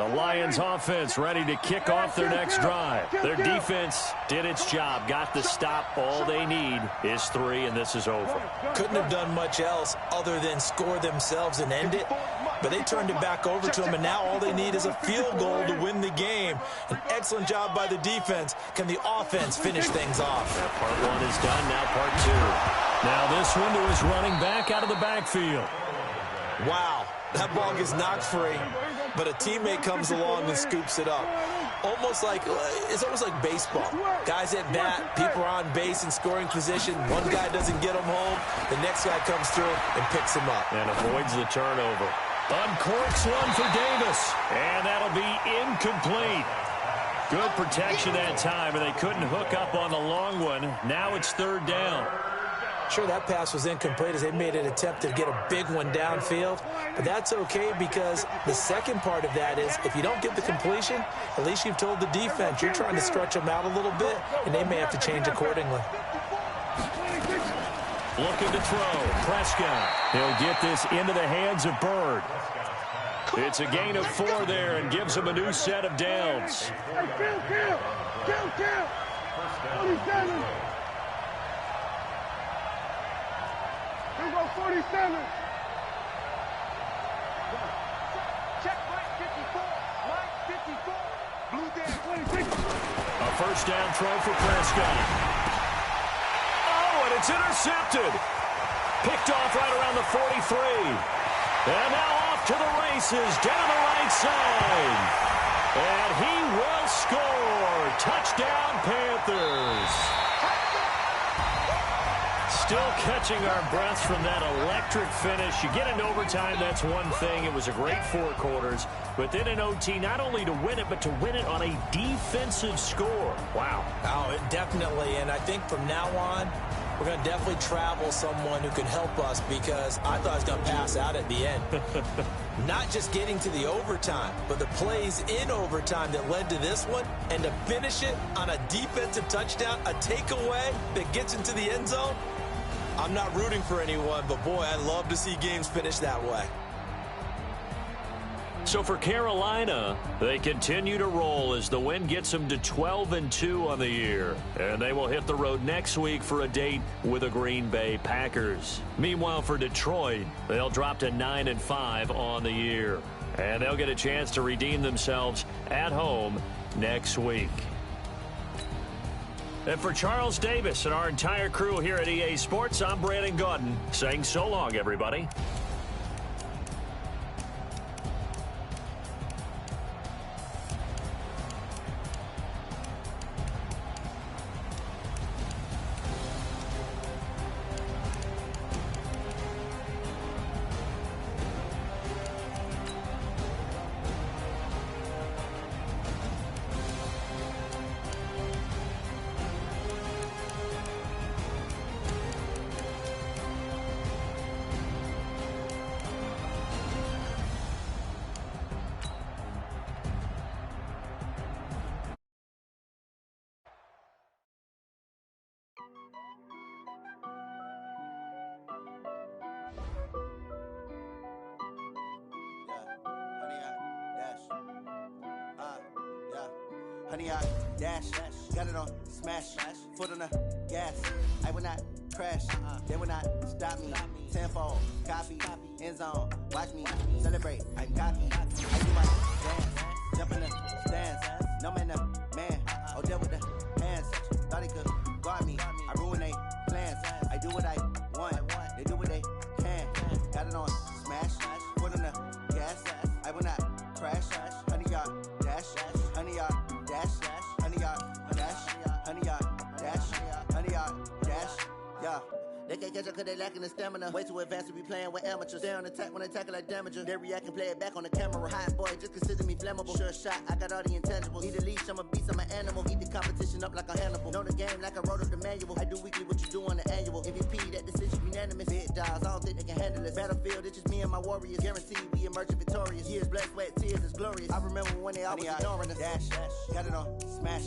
The Lions offense ready to kick off their next drive. Their defense did its job, got the stop. All they need is 3, and this is over. Couldn't have done much else other than score themselves and end it, but they turned it back over to them, and now all they need is a field goal to win the game. An excellent job by the defense. Can the offense finish things off? Part 1 is done, now part 2. Now this window is running back out of the backfield. Wow, that ball gets knocked free, but a teammate comes along and scoops it up. It's almost like baseball. Guys at bat, people are on base in scoring position. One guy doesn't get him home. The next guy comes through and picks him up. And avoids the turnover. Uncorks one for Davis. And that'll be incomplete. Good protection that time, and they couldn't hook up on the long one. Now it's 3rd down. Sure, that pass was incomplete as they made an attempt to get a big one downfield, but that's okay because the second part of that is if you don't get the completion, at least you've told the defense you're trying to stretch them out a little bit, and they may have to change accordingly. Looking to throw. Prescott. He'll get this into the hands of Bird. It's a gain of 4 there and gives him a new set of downs. Hey, kill. 47. Here go 47. Check Mike 54. Mike 54. Blue Day 26. A first down throw for Prescott. Oh, and it's intercepted. Picked off right around the 43. And now off to the races down the right side. And he will score. Touchdown, Panthers. Still catching our breaths from that electric finish. You get into overtime, that's one thing. It was a great 4 quarters. But then in OT, not only to win it, but to win it on a defensive score. Wow. Oh, definitely. And I think from now on, we're going to definitely travel someone who can help us because I thought I was going to pass out at the end. Not just getting to the overtime, but the plays in overtime that led to this one, and to finish it on a defensive touchdown, a takeaway that gets into the end zone. I'm not rooting for anyone, but boy, I'd love to see games finish that way. So for Carolina, they continue to roll as the win gets them to 12-2 on the year. And they will hit the road next week for a date with the Green Bay Packers. Meanwhile, for Detroit, they'll drop to 9-5 on the year. And they'll get a chance to redeem themselves at home next week. And for Charles Davis and our entire crew here at EA Sports, I'm Brandon Gaudin saying so long, everybody. Honey, I dash, got it on smash, foot on the gas. I will not crash, they will not stop me. Tenfold, copy, end zone, watch me celebrate. I copy, I do my dance, jump in the stands. No man, man, oh, there with the hands. Thought he could guard me, I ruin they plans. I do what I want, they do what they can. Got it on smash, foot on the gas. I will not crash, honey, y'all dash, honey, y'all dash, honey, y'all dash, honey, y'all dash, honey, y'all dash, yeah. They can't catch up cause they lacking the stamina. Way too advanced to be playing with amateurs. Stay on attack when they tackle like damager. They react and play it back on the camera. Hot boy, just consider me flammable. Sure shot, I got all the intangibles. Need a leash, I'm a beast, I'm an animal. Eat the competition up like a Hannibal. Know the game like I wrote up the manual. I do weekly what you do on the annual. MVP, that decision unanimous. Big dogs, I don't think they can handle this. Battlefield, it's just me and my warriors. Guaranteed we emerging victorious. Years, blood, sweat, tears, it's glorious. I remember when they always ignoring us. Dash, got it on smash,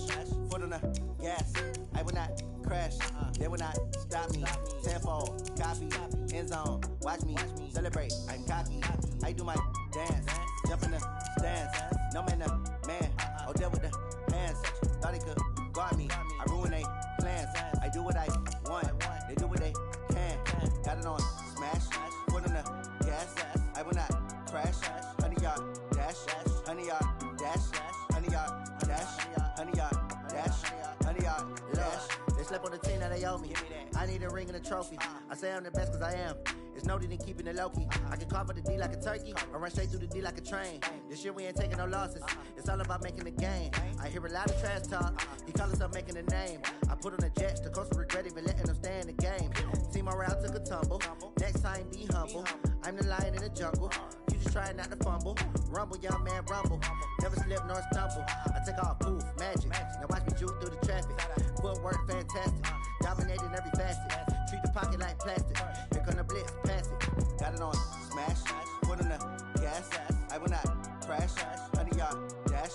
foot on the gas. I will not crash, they will not stop me. Tenfold, copy, end zone, watch me celebrate. I'm cocky, I do my dance, Jump in the stands, no man, the man. Odell with the hands, thought he could guard me. I ruin they plans. I do what I want, they do what they can. Got it on smash, foot on the gas. I will not crash. 100-yard dash, 100-yard dash, 100-yard dash, 100-yard dash, 100-yard dash. They slept on the team that they owe me. I need a ring and a trophy. I say I'm the best cause I am. It's noted in keeping it low-key. I can carve up the D like a turkey or run straight through the D like a train. This year we ain't taking no losses. It's all about making the game. I hear a lot of trash talk. He call himself making a name. I put on the Jets. The coach will regret even letting them stay in the game. Team morale took a tumble. Next time be humble. I'm the lion in the jungle. You just try not to fumble. Rumble, young man, rumble. Never slip nor stumble. I take off, poof, magic. Now watch me juke through the traffic. Footwork fantastic. Dominating every facet. Treat the pocket like plastic. Here come the blitz, pass it. Got it on smash. Foot on the gas. I will not crash. 100-yard dash.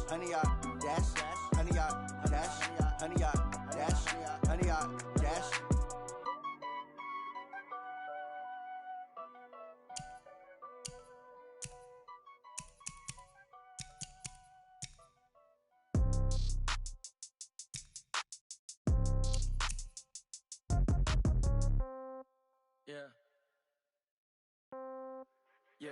100-yard dash. 100-yard dash. 100-yard dash. 100-yard dash. Yeah.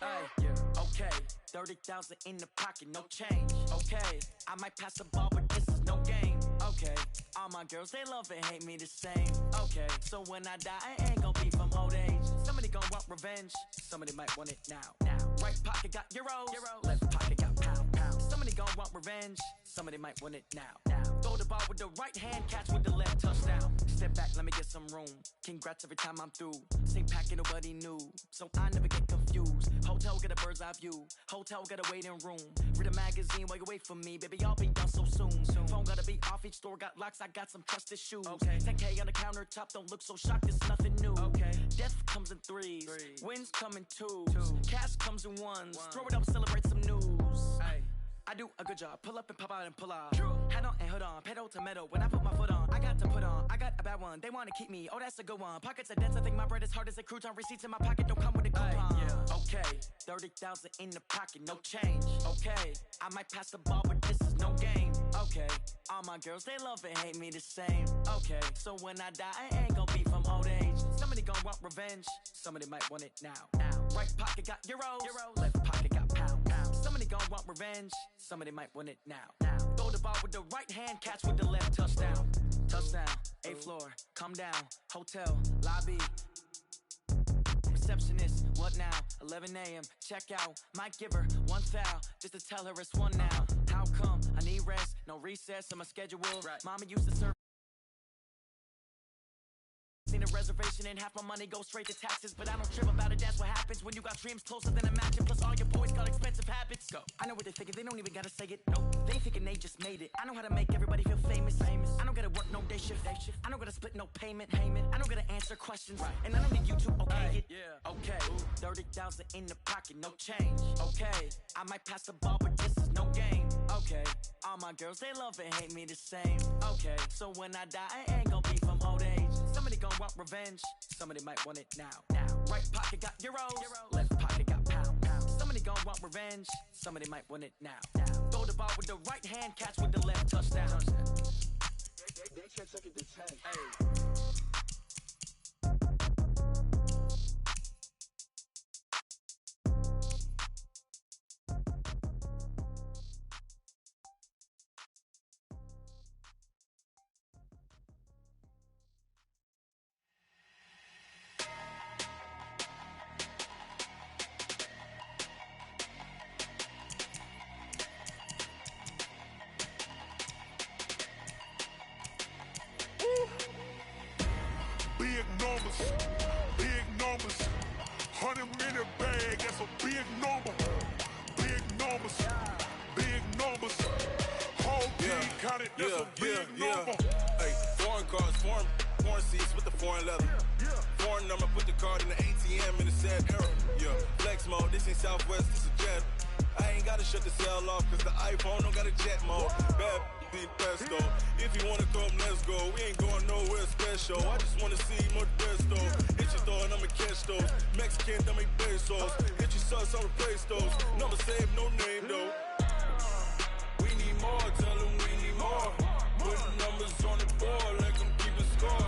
Hey, okay, 30,000 in the pocket, no change. Okay, I might pass the ball, but this is no game. Okay, all my girls, they love and hate me the same. Okay, so when I die, I ain't gon' be from old age. Somebody gon' want revenge, somebody might want it now. Right pocket got euros, left pocket got pound. Somebody gon' want revenge, somebody might want it now. Throw the ball with the right hand, catch with the left, touchdown. Step back, let me get some room. Congrats every time I'm through. Same packet, nobody knew, so I never get confused. Hotel get a bird's eye view. Hotel get a waiting room. Read a magazine while you wait for me, baby. I'll be done so soon. Phone gotta be off. Each store got locks. I got some trusted shoes. Okay. 10K on the countertop. Don't look so shocked. It's nothing new. Okay. Death comes in threes. Wins come in twos. Cash comes in ones. Throw it up, celebrate some news. Ay. I do a good job. Pull up and pop out and pull out. Head on and hood on. Pedal to metal. When I put my foot on, I got to put on. I got a bad one. They want to keep me. Oh, that's a good one. Pockets are dense. I think my bread is hard as a crouton. Receipts in my pocket don't come with a coupon. Yeah. Okay. 30,000 in the pocket. No change. Okay. I might pass the ball, but this is no game. Okay. All my girls, they love and hate me the same. Okay. So when I die, I ain't gon' be from old age. Somebody gon' want revenge. Somebody might want it now. Right pocket got euros. Left pocket got pound. Somebody gon' want revenge. Somebody might want it now. Throw the ball with the right hand, catch with the left, touchdown. Touchdown, 8th floor, come down, hotel, lobby. Receptionist, what now? 11 a.m., check out. Might give her one foul, just to tell her it's one now. How come? I need rest, no recess on my schedule. Right. Mama used to serve. Seen a reservation and half my money goes straight to taxes, but I don't trip about it. That's what happens when you got dreams closer than a matching. Plus all your boys got expensive habits. Go. I know what they're thinking. They don't even gotta say it. Nope. They thinking they just made it. I know how to make everybody feel famous. I don't gotta work no day shift. I don't gotta split no payment. I don't gotta answer questions. Right. And I don't need you to okay it. Yeah. Okay. 30,000 in the pocket, no change. Okay. I might pass the ball, but this is no game. Okay. All my girls, they love and hate me the same. Okay. So when I die, I ain't gon' be from old age. Somebody gon' want revenge. Somebody might want it now. Right pocket got euros. Left pocket got pound. Somebody gon' want revenge. Somebody might want it now. Throw the ball with the right hand, catch with the left, touchdown. They can't take it to 10. Hey. Big numbers, 100-minute bag, that's a big number. Big numbers, whole team counted, that's a big number. Hey, foreign cars, foreign seats with the foreign leather. Foreign number, put the card in the ATM in the sad era. Yeah, flex mode, this ain't Southwest, this is Jet. I ain't gotta shut the cell off, cause the iPhone don't got a jet mode. Bad think pesto. If you wanna come, let's go. We ain't going nowhere special. I just wanna see more pesto. Hit your thought, I'ma catch those. Mexican, that make pesos. Hit your sus, I'll replace those. Number save, no name though. We need more, tell them we need more. Putting numbers on the board, like I'm keeping score.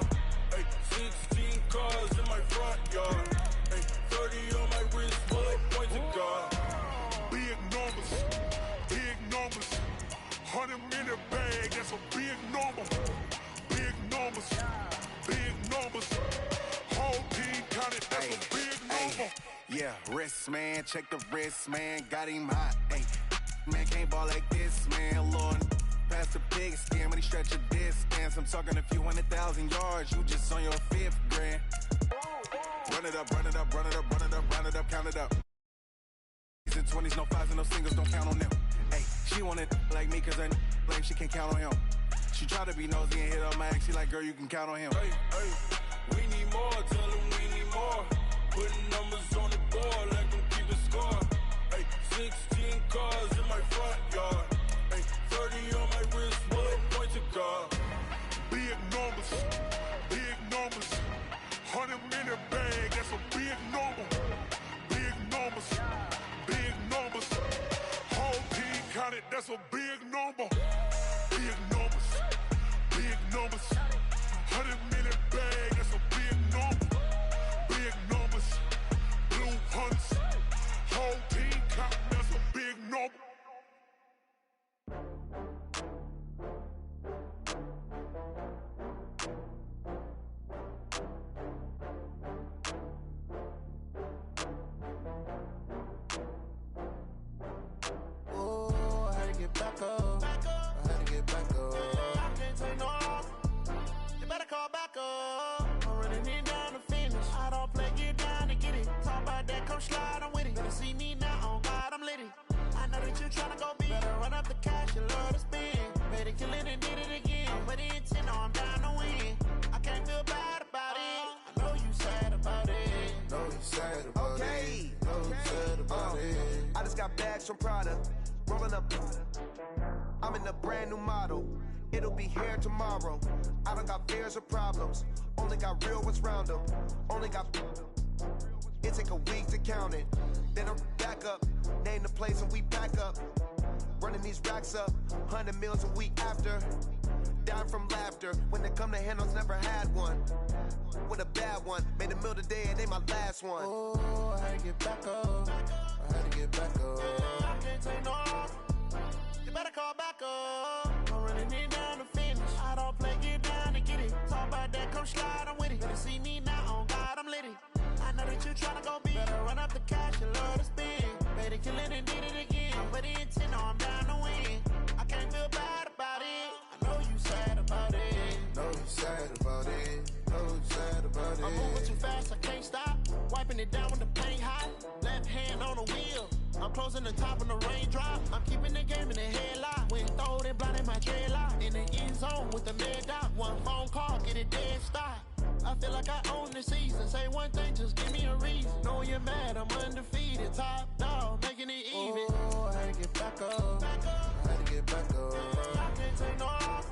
Ay, 16 cars in my front yard. Ay, 30 on my wrist, bullet point to God. Big numbers, big numbers. 100 in the bag, that's a big number. Big numbers, big numbers. Whole team counted, that's a big number. Yeah, wrist man, check the wrist man, got him hot. Ay, man can't ball like this, man. Lord, past the pig skin, but he stretch a distance. I'm talking a few 100,000 yards, you just on your 5th grand. Run it up, run it up, run it up, run it up, run it up, count it up. 20s, no 5s and no singles, don't count on them. Hey, she want it like me, cause her like she can't count on him. She try to be nosy and hit up my ex, she like, girl, you can count on him. Hey, hey, we need more, tell them we need more. Putting numbers on the board, like I'm keeping score. Hey, 16 cars in my front yard. Hey, 30 on my wrist, bullet point to God. Big numbers, big numbers. 100 in the bag, that's a big number. Big numbers, big numbers. Whole team counted, that's a big number. Big numbers, big numbers. 100 in the bag, that's a big number. Big numbers, blue hunts. Whole team counting, that's a big number. Back up. I had to get back up. I can't take no loss. You better call back up. I'm running it down to finish. I don't play, get down to get it. Talk about that, come slide, I'm with it. Better see me now, on God, I'm litty. I know that you tryna go big. Better run up the cash, you love to spend. Made it, kill it, and did it again. With the intent, no, I'm down to win. I can't feel bad about it. I know you sad about it. Know you sad about it. Know you sad about it. I just got bags from Prada. Rolling up, I'm in a brand new model. It'll be here tomorrow. I don't got fears or problems. Only got real ones round them. Only got. It take a week to count it. Then I'm back up. Name the place and we back up. Running these racks up. 100 meals a week after. Down from laughter. When they come to handles, never had one. With a bad one. Made a meal today and they my last one. Oh, I had to get back up. I had to get back up. I can't take no loss. You better call back up. I'm running it down to finish. I don't play, get down to get it. Talk about that, come slide, I'm with it. Better see me now, on God, I'm litty. I know that you tryna go big. Better run up the cash, you love to spend. Better kill it and did it again. With the intent, no, I'm down to win. I can't feel bad about it. I know you sad about it. Know you sad about it. Know you sad about it. I'm moving too fast, I can't stop. Wiping it down when the paint hot. Left hand on the wheel. I'm closing the top when the raindrop. I'm keeping the game in the headlock. When throwed and blinded my dreadlock. In the end zone with the mad dot. One phone call, get it dead stop. I feel like I own the season. Say one thing, just give me a reason. Know you're mad, I'm undefeated. Top dog, making it even. Oh, I had to get back up. I had to get back up. I can't take no loss.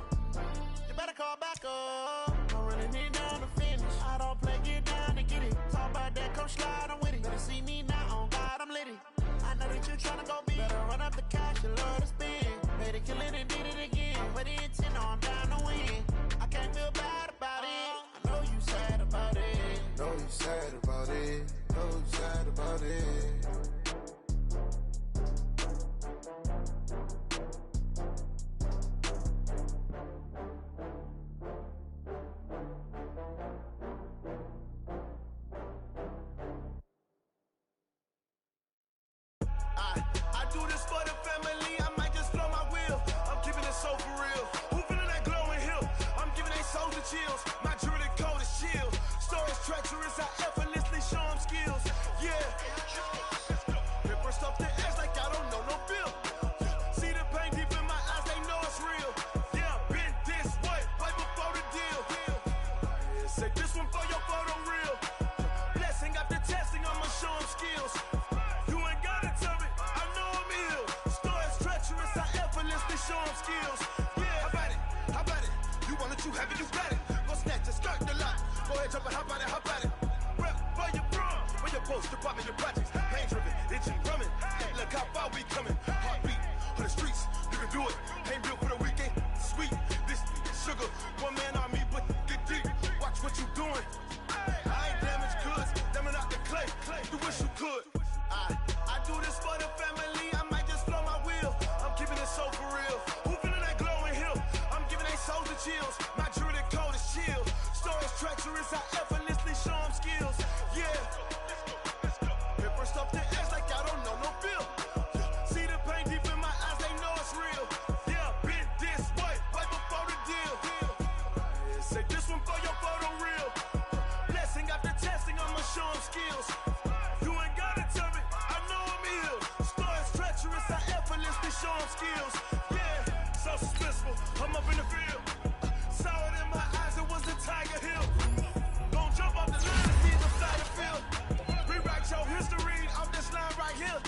You better call back up. I'm running it down to finish. I don't play, get down to get it. Talk about that, come slide, I'm with it. Better see me now, on God, I'm litty. I know that you tryna go big. Better run up the cash, you love to spend. Better kill it and did it again. With the intent, no, I'm down to win. I can't feel bad about it. I know you sad about it. Know you sad about it. Know you sad about it. I do this for the family, I might just blow my wheel. I'm keeping it so for real. Who feeling that glowing hill? I'm giving they soldier chills. My jewelry coat is chill. Stories treacherous, I effortlessly show them skills. Yeah. Hit burst up the edge like I don't know no feel. See the pain deep in my eyes, they know it's real. Yeah, been this way, right before the deal. Say this one for your photo real. Blessing after testing, I'ma show them skills. You ain't gotta tell me, I know I'm ill. Stories treacherous, I effortlessly show them skills. Yeah, have it, you got it. Go snatch it, start the lot. Go ahead, jump and hop on it, hop on it. Rep for your bro, for your post, your pop, and your projects. Pain driven, itching, drumming. Look how far we coming. Heartbeat on the streets, you can do it. Ain't built for the weekend. Sweet, this sugar, one man army, but get deep. Watch what you doing. I ain't damaged goods, damn it out the clay. You wish you could. I do this for the family. I might just blow my wheel. I'm keeping it so for real. Who feeling that glowing hill? I'm giving they souls the chills. My jewelry cold is chill. Stories treacherous, I effortlessly show them skills. Yeah. Paper stuff the edge like I don't know no feel. See the pain deep in my eyes, they know it's real. Yeah, been this way, right before the deal. Say this one for your photo real. Blessing after testing, I'ma show them skills. You ain't gotta tell me, I know I'm ill. Stories treacherous, I effortlessly show them skills. Yeah, so suspenseful, I'm up in the field. Saw it in my eyes, it was the Tiger Hill. Don't jump off the line and see the side of field. Rewrite your history off this line right here.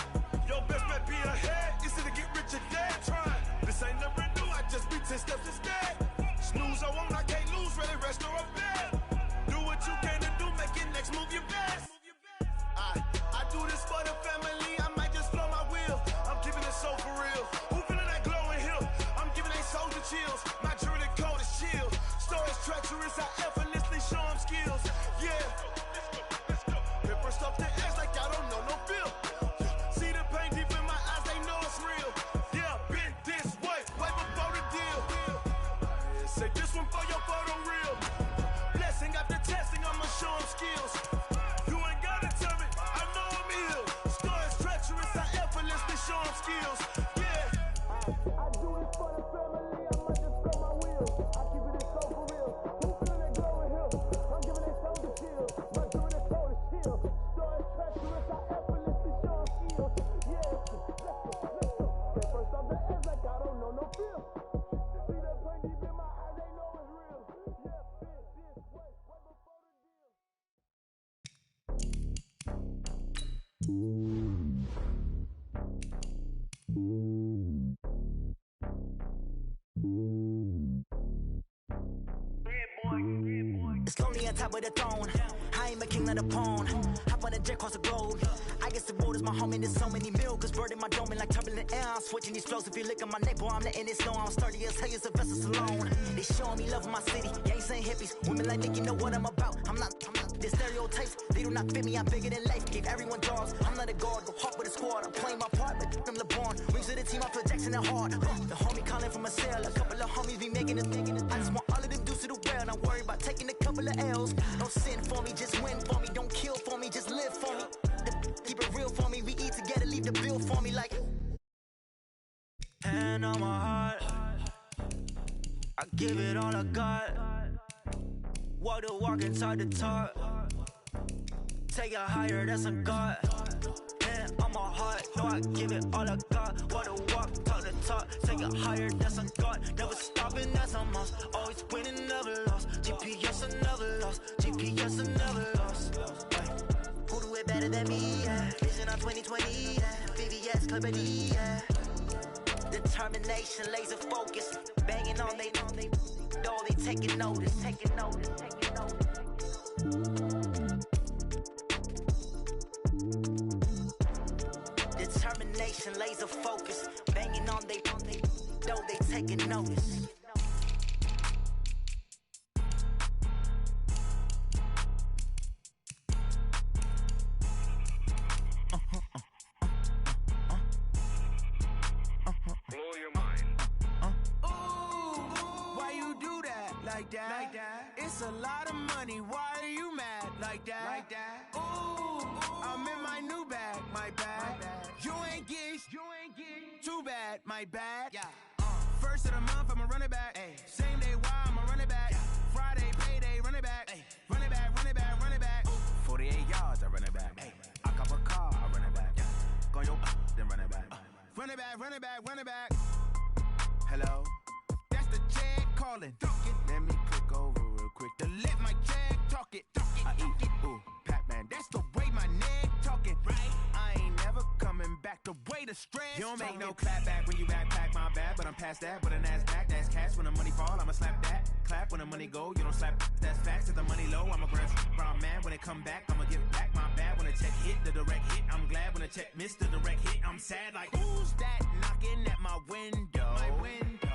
Your best bet be ahead, easy to get rich or dead trying. This ain't never new, I just be 10 steps instead. Snooze I won't, I can't lose, ready, rest or up bed. Do what you can to do, make your next move your best. I do this for the family, I might just blow my wheel. I'm keeping it so for real. Who feeling that glowing hill? I'm giving they soldier chills. My jewelry cold is chill. Stories treacherous, I effortlessly show them skills. Yeah. Paper stuff the edge like I don't know no feel. See the pain deep in my eyes, they know it's real. Yeah, been this way, way before the deal. Say this one for your photo real. Blessing after testing, I'ma show them skills. You ain't gotta tell me, I know I'm ill. Stories treacherous, I effortlessly show them skills. Yeah. I do this for the family, I might just blow my wheel. I keep it so for real. Who feeling that glowing hill? I'm giving they soldier chills. My jewelry cold is chill. Stories treacherous, I effortlessly show them skills. Yeah. Let's go. First off the edge like I don't know no feel. See that pain deep in my eyes, they know it's real. Yeah, been this way, right before the deal. It's lonely on top of the throne. I ain't a king, not a pawn. Hop on a jet across the globe. I guess the road is my home and there's so many milkers burning my dome like turbulent air. I'm switching these flows. If you look at my neck, boy, I'm letting it snow. I'm sturdy as hell, Sylvester Stallone. They showing me love in my city. Gangs ain't hippies. Women like me, you know what I'm about. I'm not the stereotypes. They do not fit me. I'm bigger than life. Gave everyone jobs. I'm not a guard. Go hard with a squad. I'm playing my part like them LeBron. Rings to the team. I feel Jackson and hard. The homie calling from a cell. A couple of homies be making it. I just want all of them dudes to do well. Not worry about taking a couple of L's. Don't sin for me, just win for me. Don't kill for me, just live for me. Keep it real for me. We eat together, leave the bill for me like. Hand on my heart, I give it all I got. Walk the walk inside the talk. Take it higher, that's a God. Hand on my heart, no, I give it all I got. Walk the walk, talk the talk. Take it higher, that's a God. Never stopping, that's a must. Always winning, never lost. GPS, I never lost. GPS, I never lost. Who do it better than me? Yeah. Vision on 2020. Yeah. VVS, Clipper D. Yeah. Determination, laser focus. Banging on they door, they taking notice. Taking notice. Taking notice. Determination, laser focus. Banging on they door, they taking notice. Like that. It's a lot of money. Why are you mad like that? Ooh, I'm in my new bag, my bag. You ain't get too bad, my bad. Yeah. First of the month, I'ma run it back. Ay. Same day, why I'ma run it back. Friday, payday, run it back. Ay. Run it back, run it back, run it back. 48 yards, I run it back. Ay. I cop a car, I run it back. Yeah. Go your then run it back. Run it back, run it back, run it back. Hello? That's the Jag calling. Let me click over real quick to let my Jag talk it. I eat, ooh, Pac-Man. That's the way my neck talking. Right? I ain't never coming back the way the stress. You don't make no clap back when you backpack my bad, but I'm past that. But an ass back, that's cash. When the money fall, I'ma slap that. Clap when the money go, you don't slap. That's facts. If the money low, I'ma grab brown man. When it come back, I'ma give back my bad. When the check hit, the direct hit. I'm glad when the check missed the direct hit. I'm sad like, who's that knocking at my window?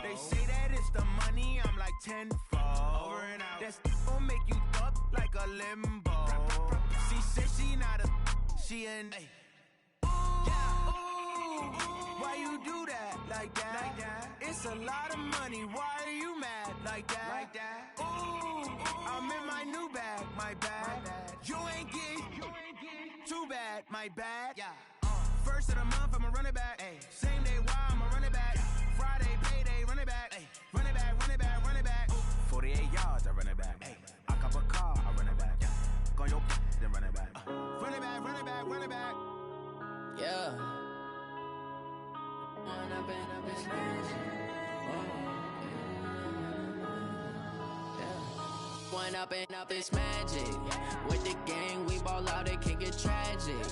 They say that it's the money, I'm like tenfold. Over and out. That's gon' make you up like a limbo. She said she not a, she an. Why you do that like that? It's a lot of money. Why are you mad like that? Ooh, I'm in my new bag, my bad. You ain't get too bad, my bad. First of the month, I'ma run it back. Same day, why I'ma run it back. Friday, payday, run it back. Run it back, run it back, run it back. 48 yards, I run it back. I cop a car, I run it back. Go on your then run it back. Run it back, run it back, run it back. Yeah. Run up and it's One up and up, it's magic. With the gang, we ball out, it can get tragic.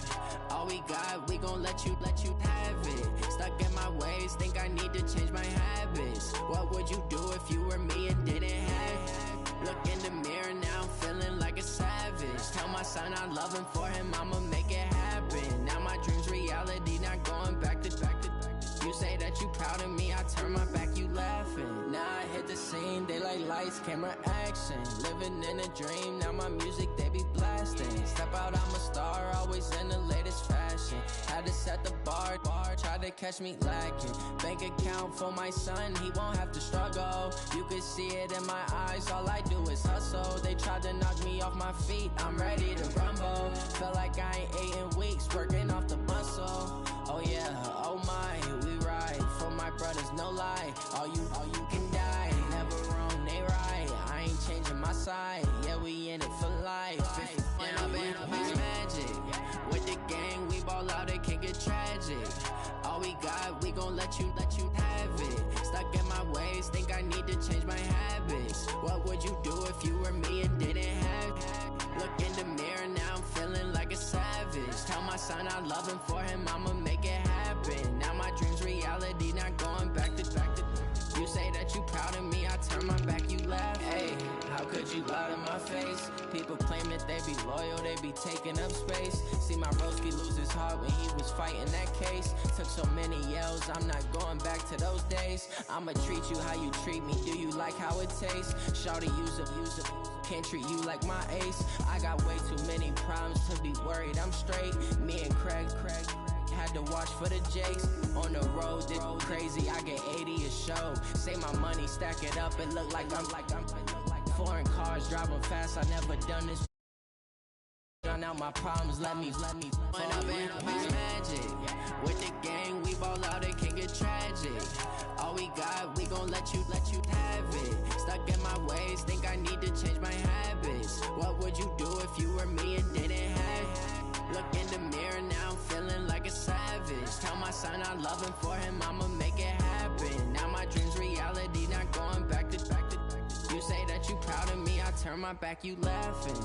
All we got, we gon' let you have it. Stuck in my ways, think I need to change my habits. What would you do if you were me and didn't have it? Look in the mirror now, I'm feeling like a savage. Tell my son I love him, for him I'ma make it happen. Now my dream's reality, not going back to. You say that you proud of me, I turn my back, you laughing. Now I hit the scene, they like lights, camera, action. Living in a dream, now my music, they be blasting. Step out, I'm a star, always in the latest fashion. Had to set the bar, tried to catch me lacking. Bank account for my son, he won't have to struggle. You could see it in my eyes, all I do is hustle. They tried to knock me off my feet, I'm ready to rumble. Felt like I ain't ate in weeks, working off the muscle. Oh yeah, oh my, we ride for my brothers, no lie. All you can die, never wrong, they right. I ain't changing my side, yeah, we in it for life. When up and up, it's magic. With the gang, we ball out, it can get tragic. All we got, we gon' let you have it. Stuck in my ways, think I need to change my habits. What would you do if you were me and didn't have it? Look in the mirror, now I'm feeling like a savage. Tell my son I love him, for him I'ma make it happen. Now my dream's reality, not going back to. You say that you proud of me, I turn my back, you laugh. Hey, how could you lie to my face? People claim that they be loyal, they be taking up space. See my broski lose his heart when he was fighting that case. Took so many yells, I'm not going back to those days. I'ma treat you how you treat me, do you like how it tastes? Shawty, use up, can't treat you like my ace. I got way too many problems to be worried, I'm straight. Me and Craig had to watch for the Jakes. On the road, it's crazy, I get 80 a show. Say my money, stack it up, it look like I'm foreign cars, driving fast, I never done this. Drown out my problems, let me When up and up, it's magic. With the gang, we ball out, it can get tragic. All we got, we gon' let you have it. Stuck in my ways, think I need to change my habits. What would you do if you were me and didn't have it? Look in the mirror, now I'm feeling like a savage. Tell my son I love him, for him I'ma make it happen. Now my dream's reality, not going back to. You say that you proud of me, I turn my back, you laughing.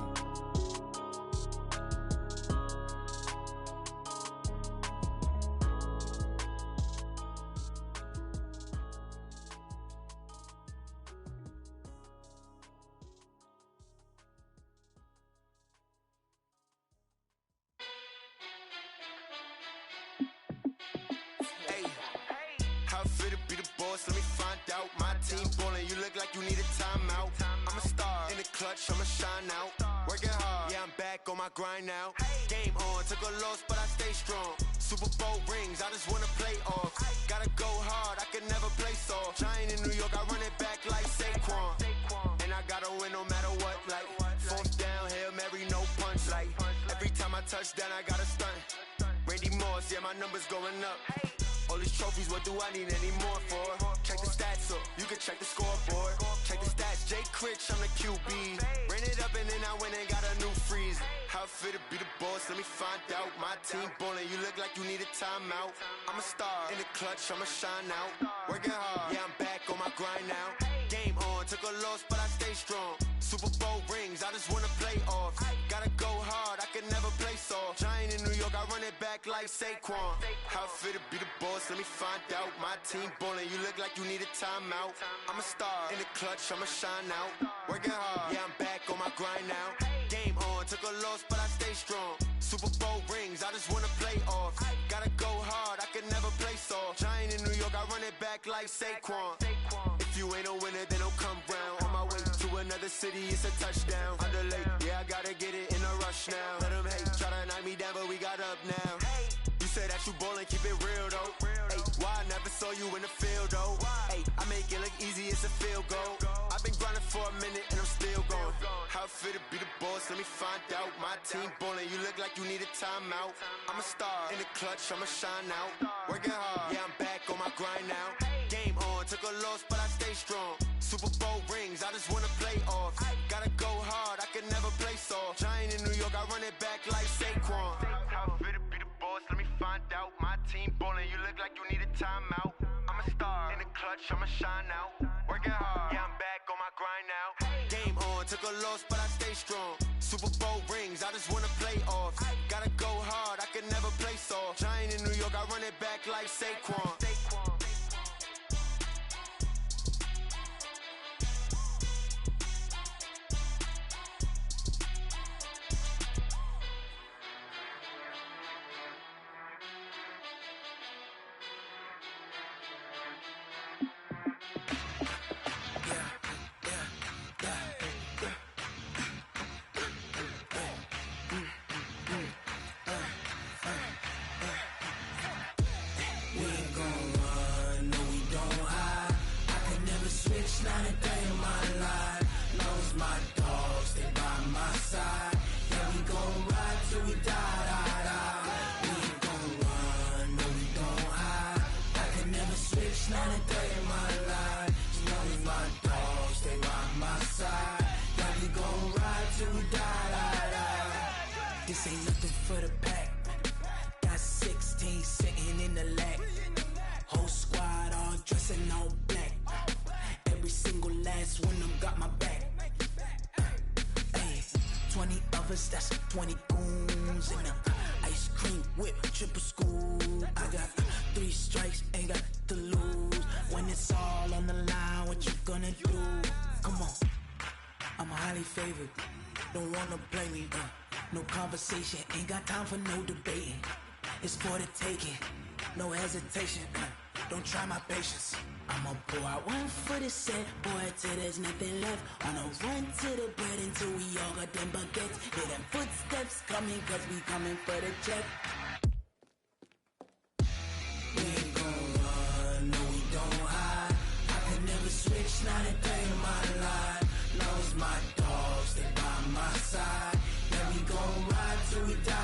Let me find out. My team ballin', you look like you need a timeout. I'm a star in the clutch, I'ma shine out. Working hard, yeah, I'm back on my grind now. Game on, took a loss, but I stay strong. Super Bowl rings, I just wanna play off. Gotta go hard, I can never play soft. Giant in New York, I run it back like Saquon. And I gotta win no matter what, like fourth down, Hail Mary, no punch. Like every time I touch down, I gotta stunt. Randy Moss, yeah, my numbers going up. All these trophies, what do I need any more for? Check the stats up, you can check the scoreboard. Check the stats, Jay Critch, I'm the QB. Ran it up and then I went and got a new freeze. How it feel to be the boss, let me find out. My team ballin', you look like you need a timeout. I'm a star in the clutch, I'ma shine out. Working hard, yeah, I'm back on my grind now. Game on, took a loss, but I stay strong. Super Bowl rings, I just wanna play off. Gotta go hard, I can never play place off. Giant in New York, I run it back like Saquon. How fit to be the boss, let me find out. My team ballin', you look like you need a timeout. I'm a star in the clutch, I'ma shine out. Working hard, yeah, I'm back on my grind now. Game on, took a loss, but I stay strong. Super Bowl rings, I just wanna play off. Gotta go hard, I can never play soft. Giant in New York, I run it back like Saquon. If you ain't a winner, then don't come round. On my way to another city, it's a touchdown. Underlay, yeah, I gotta get it in a rush now. Let them hate, try to knock me down, but we got up now. You say that you ballin', keep it real though. Ay, why I never saw you in the field though? Ay, I make it look easy, it's a field goal. I've been grinding for a minute and I'm still going. How fit to be the boss, let me find out. My team ballin', you look like you need a timeout. I'm a star in the clutch, I'ma shine out. Working hard, yeah, I'm back on my grind now. Game on, took a loss, but I stay strong. Super Bowl rings, I just wanna play off. Gotta go hard, I can never play soft. Giant in New York, I run it back like Saquon. How fit to be the boss, let me find out. My team ballin', you look like you need a timeout. I'm a star in the clutch, I'ma shine out. Working hard, yeah, I'm back on my grind now. Game on, took a loss, but I stay strong. Super Bowl rings, I just wanna play off. Gotta go hard, I can never play soft. Giant in New York, I run it back like Saquon. This ain't nothing for the pack. Got 16 sitting in the lag. Whole squad all dressing all black. Every single last one of them got my back. Ay, 20 of us, that's 20 goons in them. Ice cream whip, triple scoop. I got 3 strikes, ain't got to lose. When it's all on the line, what you gonna do? Come on, I'm highly favored. Don't wanna play me, no conversation, ain't got time for no debating. It's for the taking, no hesitation. Don't try my patience. I'ma pour out one for the set, boy, till there's nothing left. On a run to the bread until we all got them baguettes. Hear them footsteps coming, cause we coming for the check. We ain't gon' run, no we don't hide. I can never switch, not a day in my life. Knows my dogs, they by my side. Yeah, we gon' ride till we die.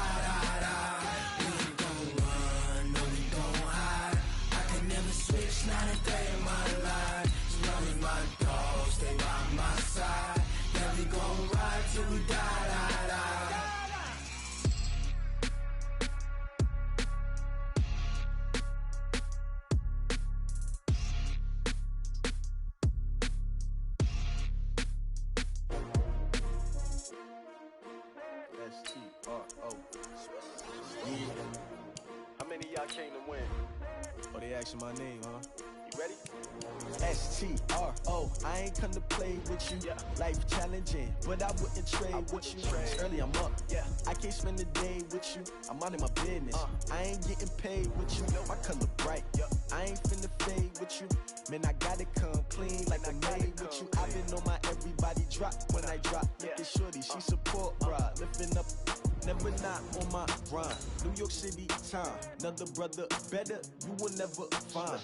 We ain't gon' run, no we don't hide. I can never switch, not a day in my life. As long as my dogs, they by my side. Yeah, we gon' ride till we die. How many of y'all came to win? Oh, they asking my name, huh? You ready? STRO, I ain't come to play with you. Yeah. Life challenging, but I wouldn't trade with you. Early I'm up, yeah. I can't spend the day with you. I'm out in my business. I ain't getting paid with you. My color bright, I ain't finna fade with you. Man, I gotta come clean like I made with you. I've been on my everybody drop when I drop. Look at shorty, she support, bruh. Lifting up, never not on my grind. New York City time, another brother better, you will never find.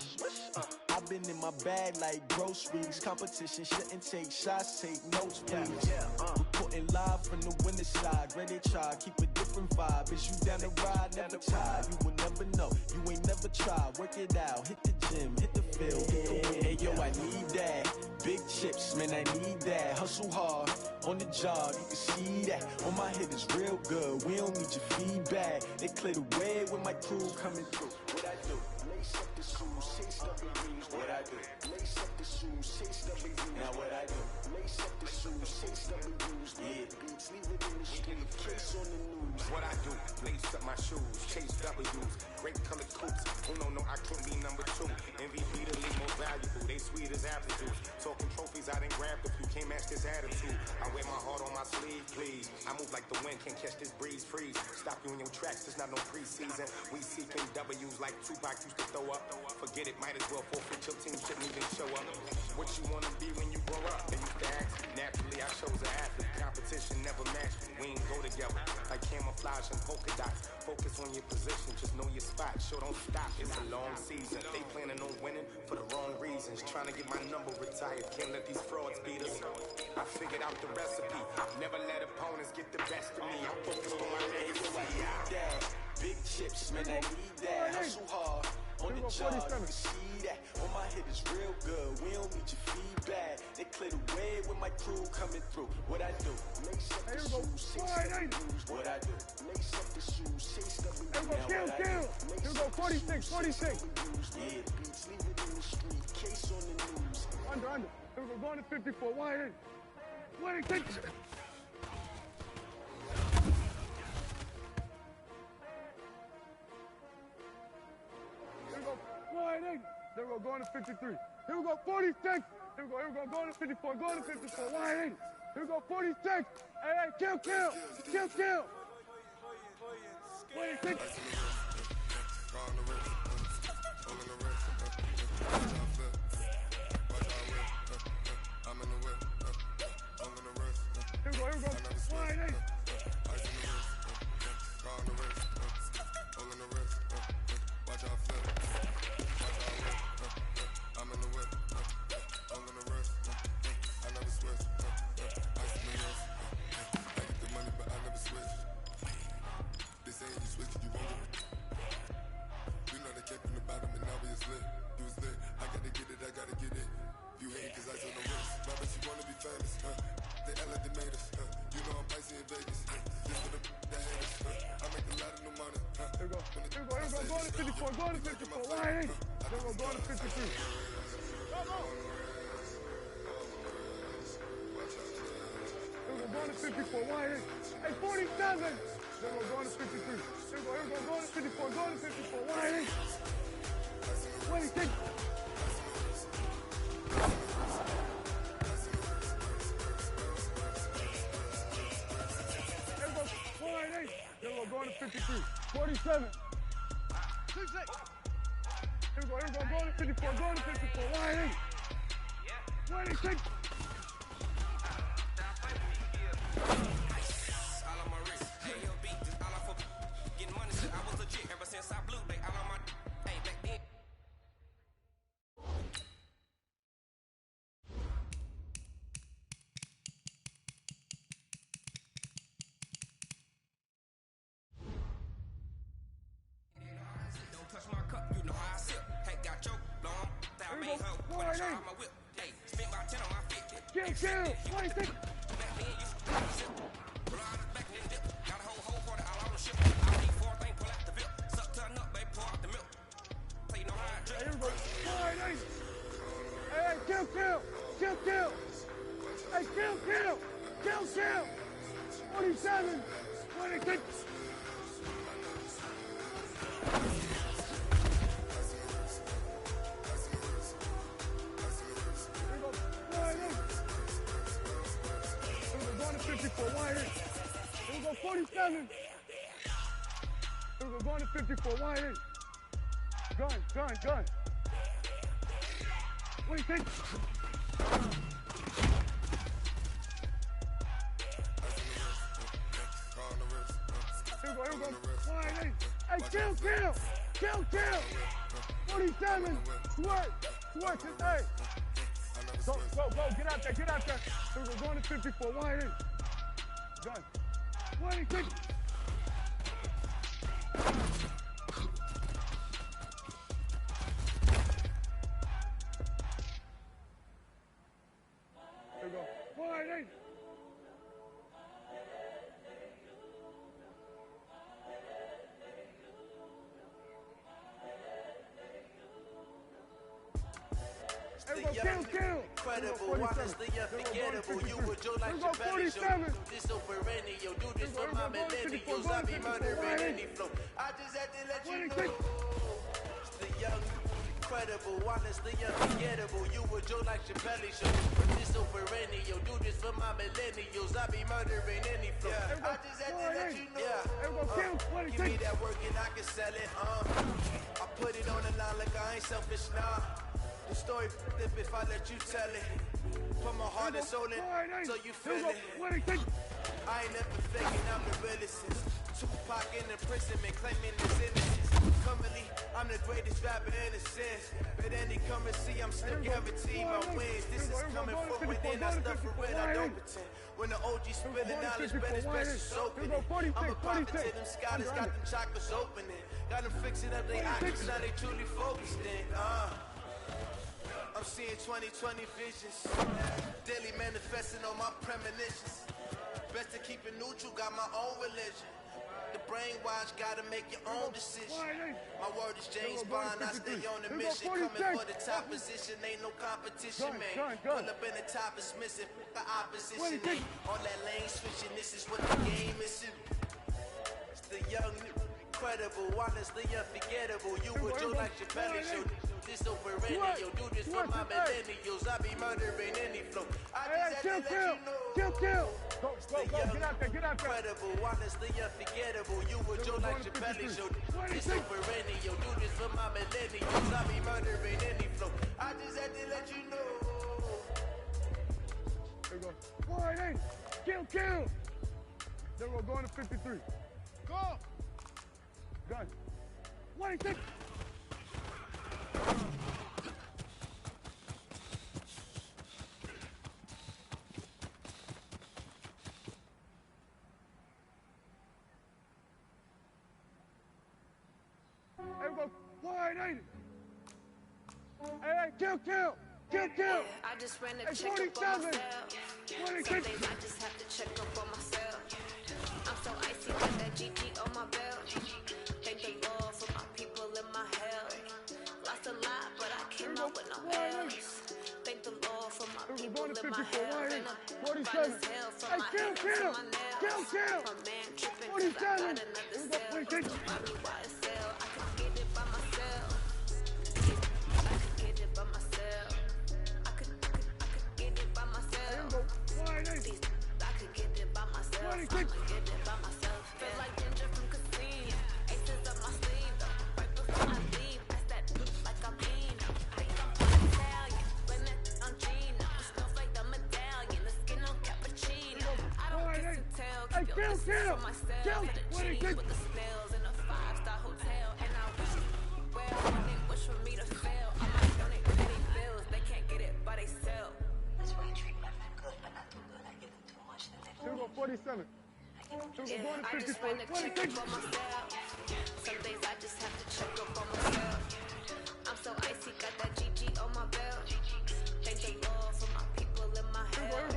I've been in my bag like groceries. Competition shouldn't take shots, take notes, please. Reporting live from the winter side. Ready to try, keep a different vibe. Is you down the ride, never tired. You will never know, you ain't never tried. Work it out, hit the gym, hit the field, hit the win. Hey yo, I need that. Big chips, man, I need that. Hustle hard, on the job, you can see that. On my hit is real good, we don't need your feedback. They clear the way with my crew coming through. What I do? Lace up the shoes, chase the reviews. What I do? Lace up the shoes, chase the reviews. Now what I do? Lace up the shoes, chase the reviews. Yeah, beats, leave it in the street, case on the news. what I do. Lace up my shoes, chase W's, great colored coops. No, I can't be number 2. MVP the league most valuable, they sweet as apple juice. Talking trophies, I done grabbed a few, can't match this attitude. I wear my heart on my sleeve, please. I move like the wind, can't catch this breeze, freeze. Stop you in your tracks, it's not no preseason. We seeking W's like Tupac used to throw up. Forget it, might as well forfeit, your team shouldn't even show up. What you wanna be when you grow up? They used to ask me. Naturally, I chose an athlete. Competition never matched me. We ain't go together like camouflage and polka dots. Focus on your position, just know your spot. Sure, don't stop, it's a long season. They planning on winning for the wrong reasons. Trying to get my number retired, can't let these frauds beat us. I figured out the recipe. Never let opponents get the best of me. I'm focused on my legacy. Big chips, man, I need that. Hustle hard on the job, you can see that. On my head is real good, we don't need your feedback. They clear the way with my crew coming through. What I do? Lace up the shoes, 6 W's. What I do? Lace up the shoes, 6 W's. Kill. Here we go, 46. Yeah, beats, leave it in the street, case on the news. Under. Here we go, going to 54, wide in. Wide in, take it. Wide in. There we go, going to 53. Here we go, 46. Here we go, going to 54, going to 54, wide in. Here we go, 46. Hey, kill. 46. Here we go, wide in. Watch out, flip. I'm in the whip. I'm gonna rest. I never switch. Ice in the wrist. I get the money, but I never switch. They say you switch, you won't get it. You know they came from the bottom and now we is lit. You was lit. I gotta get it. You hate cause I on the wrist. Why but you wanna be famous, They Ella they made us, You know I'm icy in Vegas, Just for the hate us, I make a lot of new money, Here we go, going to 54, going to 54, wide in. Here we go, going to 53. Go. Here we go, going to 54, wide in. Hey, 47. Here we go, going to 53. Here we go, going to 54, going to 54, wide in. 26. Here we go, going to 53. 47. Here we go, going to 54, going to 54. Wide in. 26. All on my wrist. ALB, just all off of getting money. Shit, I was legit ever since I blew. They all on my. Hey, back then. Kill. 26. Hey, kill. Hey, kill. 47. 26. Wide in. Here we go, 47. Here we go, going to 54, wide in. Gun. What do you think? Here we go, wide in. Hey, kill. 47. Swerve, hey. Go, get out there. Here we go, going to 54, wide in. Gun. 26. Here we go. Wide in. Kill. Incredible, honestly unforgettable. You would joke like your belly show. Do this over any, yo. Do this for my my millennials. I be murdering any flow. I just had to let you know. It's the young, incredible, honestly unforgettable. You were Joe like Chappelle show. This so perennial. Do this for my millennials. I be murdering any flow. I just had to let you know. Give me that work and I can sell it. I put it on the line like I ain't selfish, nah. The story flip if I let you tell it. Put my heart and soul in so you feel it. I ain't never faking, I'm the realest. Tupac in imprisonment, claiming his innocence. Currently, I'm the greatest rapper in a sense. But any come and see, I'm still guaranteed my wins. This is coming from within, I stuff for real, I don't pretend. When the OG spilling knowledge, better special opening. I'm a prophet to them scholars, got them chakras opening. Got them fixing up their eyes, now they truly focused in. I'm seeing 2020 visions. Daily manifesting on my premonitions. Best to keep it neutral, got my own religion. The brainwash, gotta make your own decision. My word is James Bond, I stay on the mission. Coming for the top position, ain't no competition, man. Pull up in the top is missing, the opposition ain't. On that lane switching, this is what the game is. It's the young, incredible, honestly unforgettable. You would do like Chappelle show. This so perennial, do this for my millennials. I be murdering any flow. I just had to let you know. Kill. Go, get out there. Incredible, honestly unforgettable. You would do like Chappelle show. This so perennial, do this for my millennials. I be murdering any flow. I just had to let you know. There we go. 488. Kill. Then we're going to 53. Go. Gun. 26. Everybody, 480. Hey, kill. I just ran a check up on myself. Some days I just have to check up on myself. I'm so icy, got that GG on my belt. Thank the Lord for my people in my hell. Lost a lot, but I came out with no L's. Thank the Lord for my people in my hell. And I'm fine as hell from my head to my nails. My man tripping 'cause I got another cell. Mommy, why a cell? I could get it by myself. I could get it by myself. I could get it by myself. I could get it by myself. I'ma get it by myself. Feel like Ginger from Casino. Aces up my sleeve though. Right before I leave, that's that like I'm Eno. Think I'm Italian, blame that on Gino. Smells like the medallion, the skin on cappuccino. I don't kiss and tell, keep your distance from myself. For the cheese with the snails in a 5-star hotel. And I wish well when they wish for me to fail. I might donate petty bills, they can't get it by they sell. That's why I treat my men good, but not too good. I give them too much, then they Here we go, 47. Yeah, I just ran a check up on myself. Some days I just have to check up on myself. I'm so icy, got that GG on my belt. Thank the Lord for my people in my hell.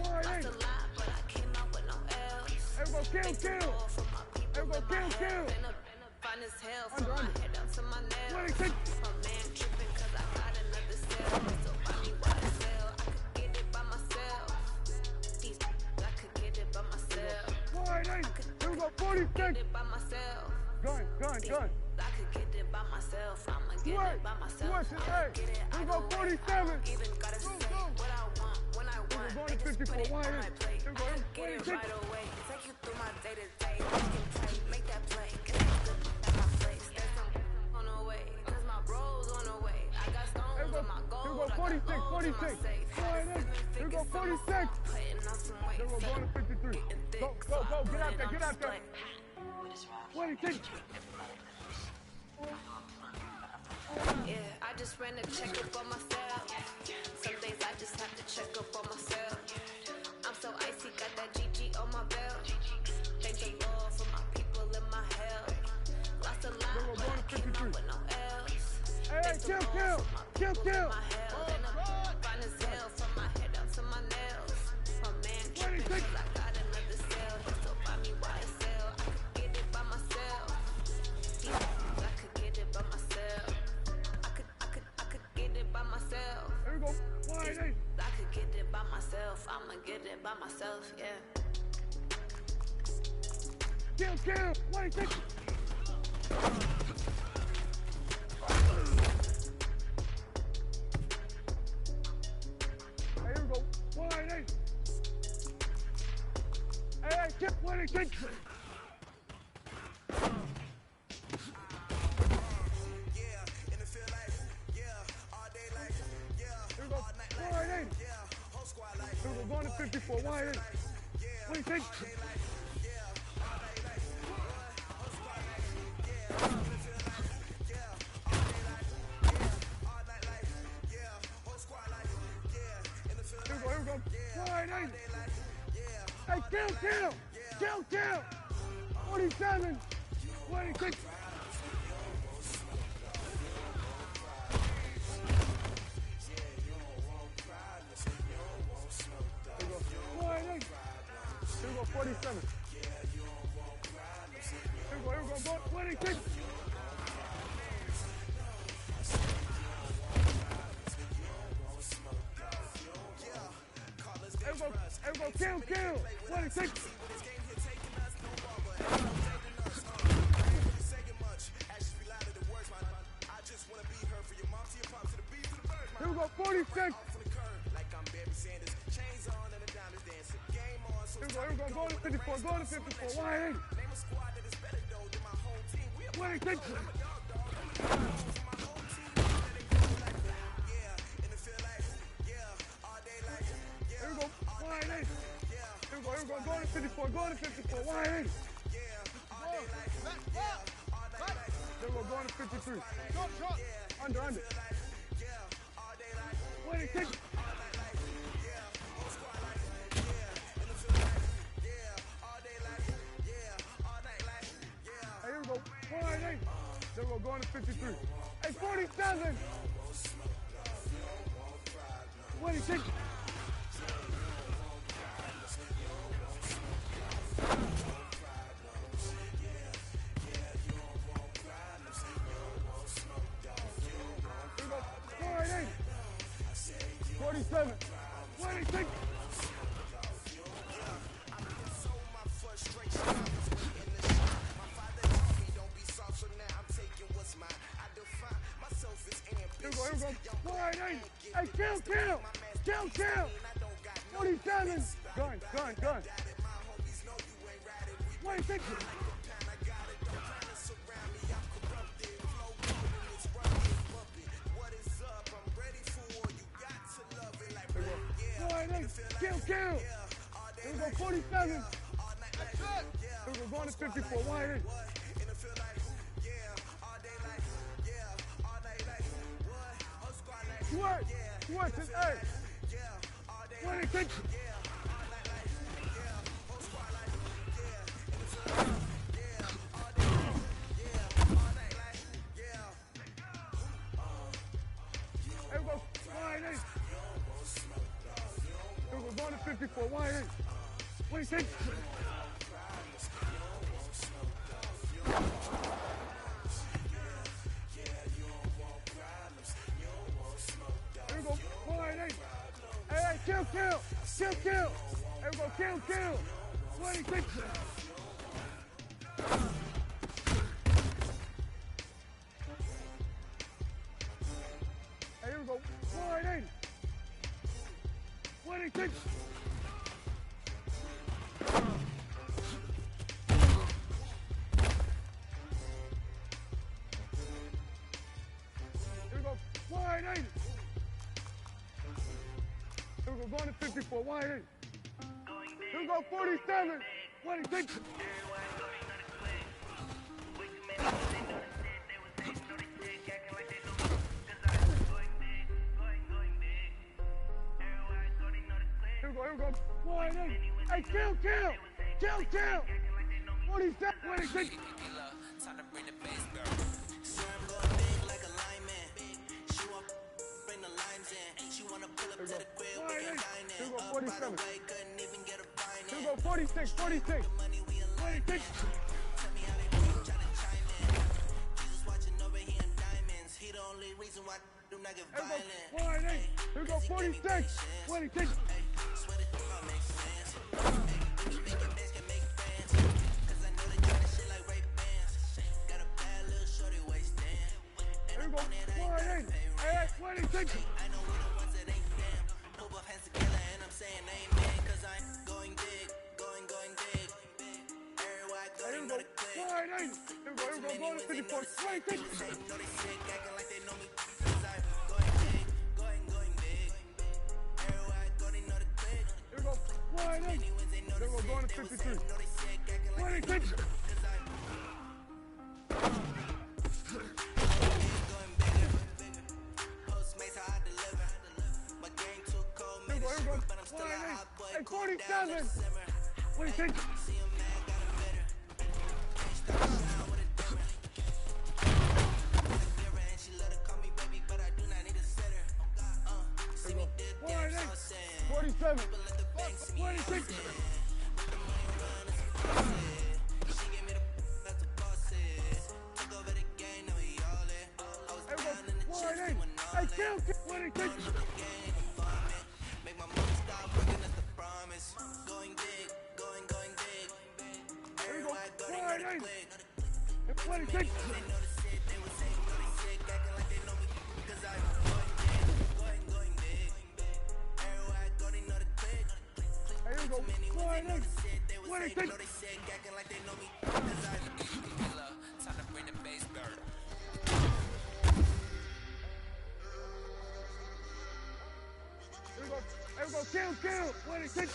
Lost a lot, but I came out with no L's. Thank the Lord for my people in my hell. Been up fine as hell from my head down to my nails. My man tripping 'cause I got another cell. So mommy, why the cell? I could get it by myself. I could get it by myself. Here we go, 46. Get it by myself. Gun. I could get it by myself. I'ma get it by myself. Hey, Get it. here we go, 47. Even gotta say what I want when I want. They just put it on my plate. I could get it right away. Take you through my day to day. Make that play. Get it good at my place. There's some on the way. 'Cause my bros on the way. I got stones on my gold. Here we go, 46. Here we go, 46. Putting on some weight. Then we're going to 53. Go. Get out there. 26. Yeah, I just ran a check up on myself. Some days I just have to check up on myself. I'm so icy, got that GG on my belt. Thank the Lord for my people in my hell. Lost a lot, but I came out with no L's. Thank the Lord for my people in my hell. And I'm fine as hell from my head down to my nails. My man tripping 'cause I got another cell. He still buy me YSL. I could get it by myself. I could get it by myself. I could get it by myself. Here we go, 488. I could get it by myself. I'ma get it by myself, yeah. Kill. 26. Hey, here we go. 198. Hey, kill 26. We're going to 54. 180. 26. Here we go. 180. Hey, kill. 47. 26. Here we go, 47. Here we go, 26. Here we go, kill. 26. Here we go, 46. Here we go, go to 54, 180. 26. Here we go, 180. Here we go, go to 54, 180. Here we go, going to 53. Under. 26. Here we go, 188. Then we're going to 53. Hey, 47. 26. Here we go, 188. 47. 26. Here we go. 188. Hey, kill. 47. Gun. 26. Kill. Here we go, 47. Here we go, going to 54. 188. What? Hey. 26. Here we go, 188. Here we go, going to 54. 188. 26. Here we go, 188. Hey, kill. Here we go, kill. 26. Hey, here we go, 188. 26. Here we go, 188. Here we go, going to 54, 188. Here we go, 47, 26. Here we go, 188. Hey, kill. 47, 26. Time to bring the bass, girl. So I'm going big like a lineman. She want bring the limes in. She wanna pull up to the crib, we can dine in. Up by the way, couldn't even get a bind in. Here we go, 46. 26. Tell me how they bring, try to chime in. Jesus watching over here in diamonds. He the only reason why do not get violent. Here we go, 46. 26. Swear that makes sense. We make it best, can make fans. Cause I know that you Here we go. 180. Here we go. Here we go. Going to 54. 26. Here we go. 180. Here we go. Going to 53. 26. Hey, 47. 26. Forty-seven. 26. Hey, kill. 26. Make my money stop working at the promise. Going big, going big. Everywhere I go, they know the click. 26. They know the shit, they would say, know they sick, acting like they know me. Cause I'm going big. Everywhere I go, they know the click. Here we go. Many ones, they know the shit, they would say, 26. know they sick, acting like they know me. Cause I'm time to bring the bass bird. Here we go, kill, 26.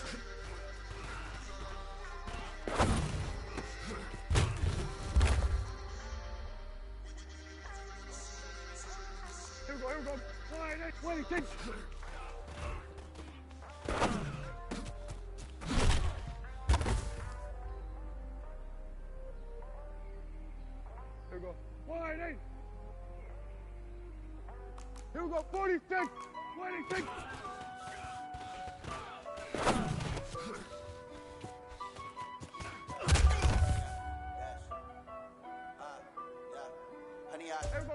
Here we go, 26. Here we go, 180. Here we go, 46, 26. Here we go.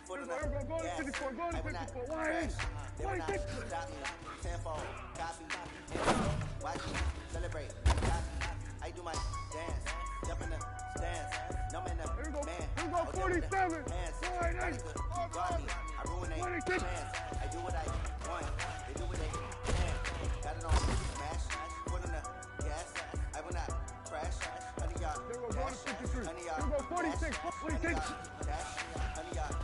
Foot on Here we go, go to 54, go to 54. 180. 26. Tenfold, copy, watch me, celebrate, I do my dance, jump in the stands, no man, Here we go, man. here we go, 47. 180. Guard me, I ruin they 26. plans, I do what I want, they do what they can. Got it on smash, foot on the gas, I will not crash, honey y'all, Here we go, go to 53. honey Here we go, 46, 46. honey y'all,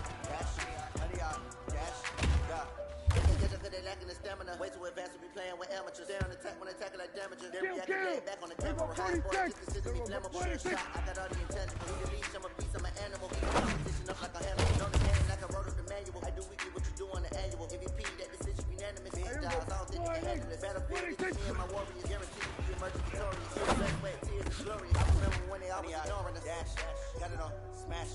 they lacking the stamina. Way too advanced to be playing with amateurs. They on attack when they tackle like damages. They react back on the camera. High sports, just consider me flammable. Shot, I got all the intangible. He the leash, I'm a beast, I'm an animal. Keep competition up like a hammer. Know the game like I wrote up the manual. I do weekly what you do on the annual. MVP, that decision unanimous. Big styles, I don't think you can handle it. Battlefield, me and my warriors guaranteed to be emerging victorious. Best way, tears is glory. I remember when they always ignoring us. Dash, got it on smash,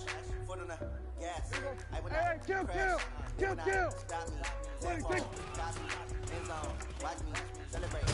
foot on the gas. I would not crash. Kill. Stop me. 26. End zone, watch me, celebrate,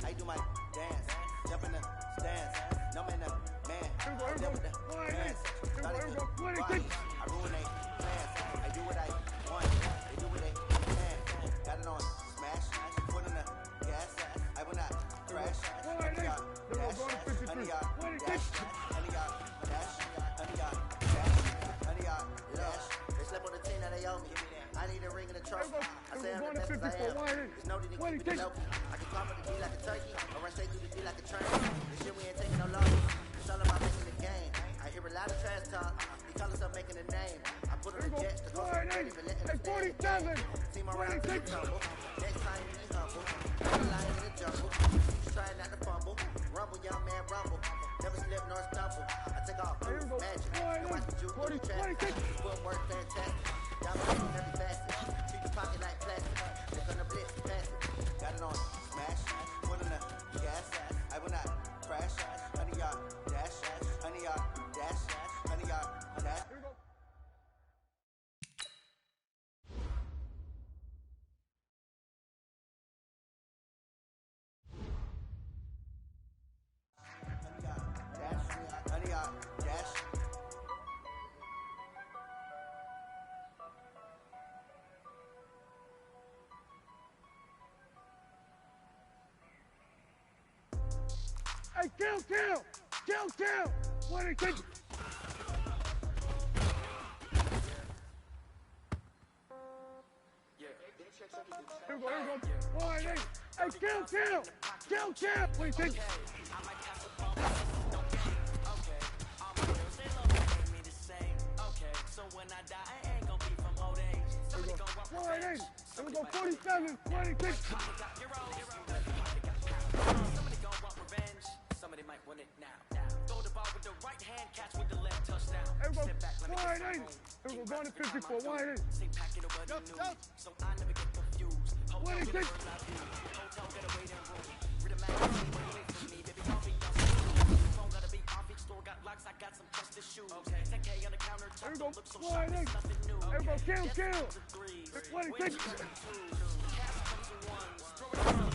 I do my dance, jump in the stands, no man, man, I live with the fans, started to body, I ruin they plans, I do what I want, they do what they can, got it on smash, foot in the gas, I will not crash, honey y'all, dash, honey y'all, dash, honey y'all, dash, honey y'all, dash, honey y'all, dash, they slept on the team that they owe me. I need a ring and a trophy. I say I'm the best as I am. There's no need to keep it low. I can climb up the D like a turkey, or run straight through the D like a train. This shit we ain't taking no longer. It's all about making the game. I hear a lot of trash talk. He call himself making a name. I put on the jets, the coast, and even letting them stand. Team around to tumble. Next time you be humble. I'm lying in the jungle. You trying not to fumble. Rumble, young man, rumble. Never slip nor stumble. I take off proof, magic. And watch the juke in the traffic. Footwork fantastic. Dominating every facet. Treat your pocket like plastic. Look on the blitz, pass it. Got it on smash. Foot on the gas. I will not crash. Honey y'all dash. Honey y'all dash. Honey y'all dash. Honey y'all dash. Hey, kill. 26. Here we go. Wide 8. Hey, kill. 26. So when I die, I ain't gonna be from old age. Somebody gonna walk Wide 8. Here we go. 47. 26. Somebody gonna want revenge. Somebody might want it now. Throw the ball with the right hand, catch with the left touchdown. Here we go. Step back, let me Wide get 8. some room. Here we go. Going to 54. Wide 8. Say pack it over the news, so I never get confused. Hotel get a first I view. Hotel get a waiting room. Read a magazine, wait for me, baby, call me on phone gotta be off each store, got locks, I got some trusted shoes. 10K on the counter, Here we go. look so Wide sharp, 8. it's nothing new. Here we go. Kill. Threes. 26. Cash comes in ones.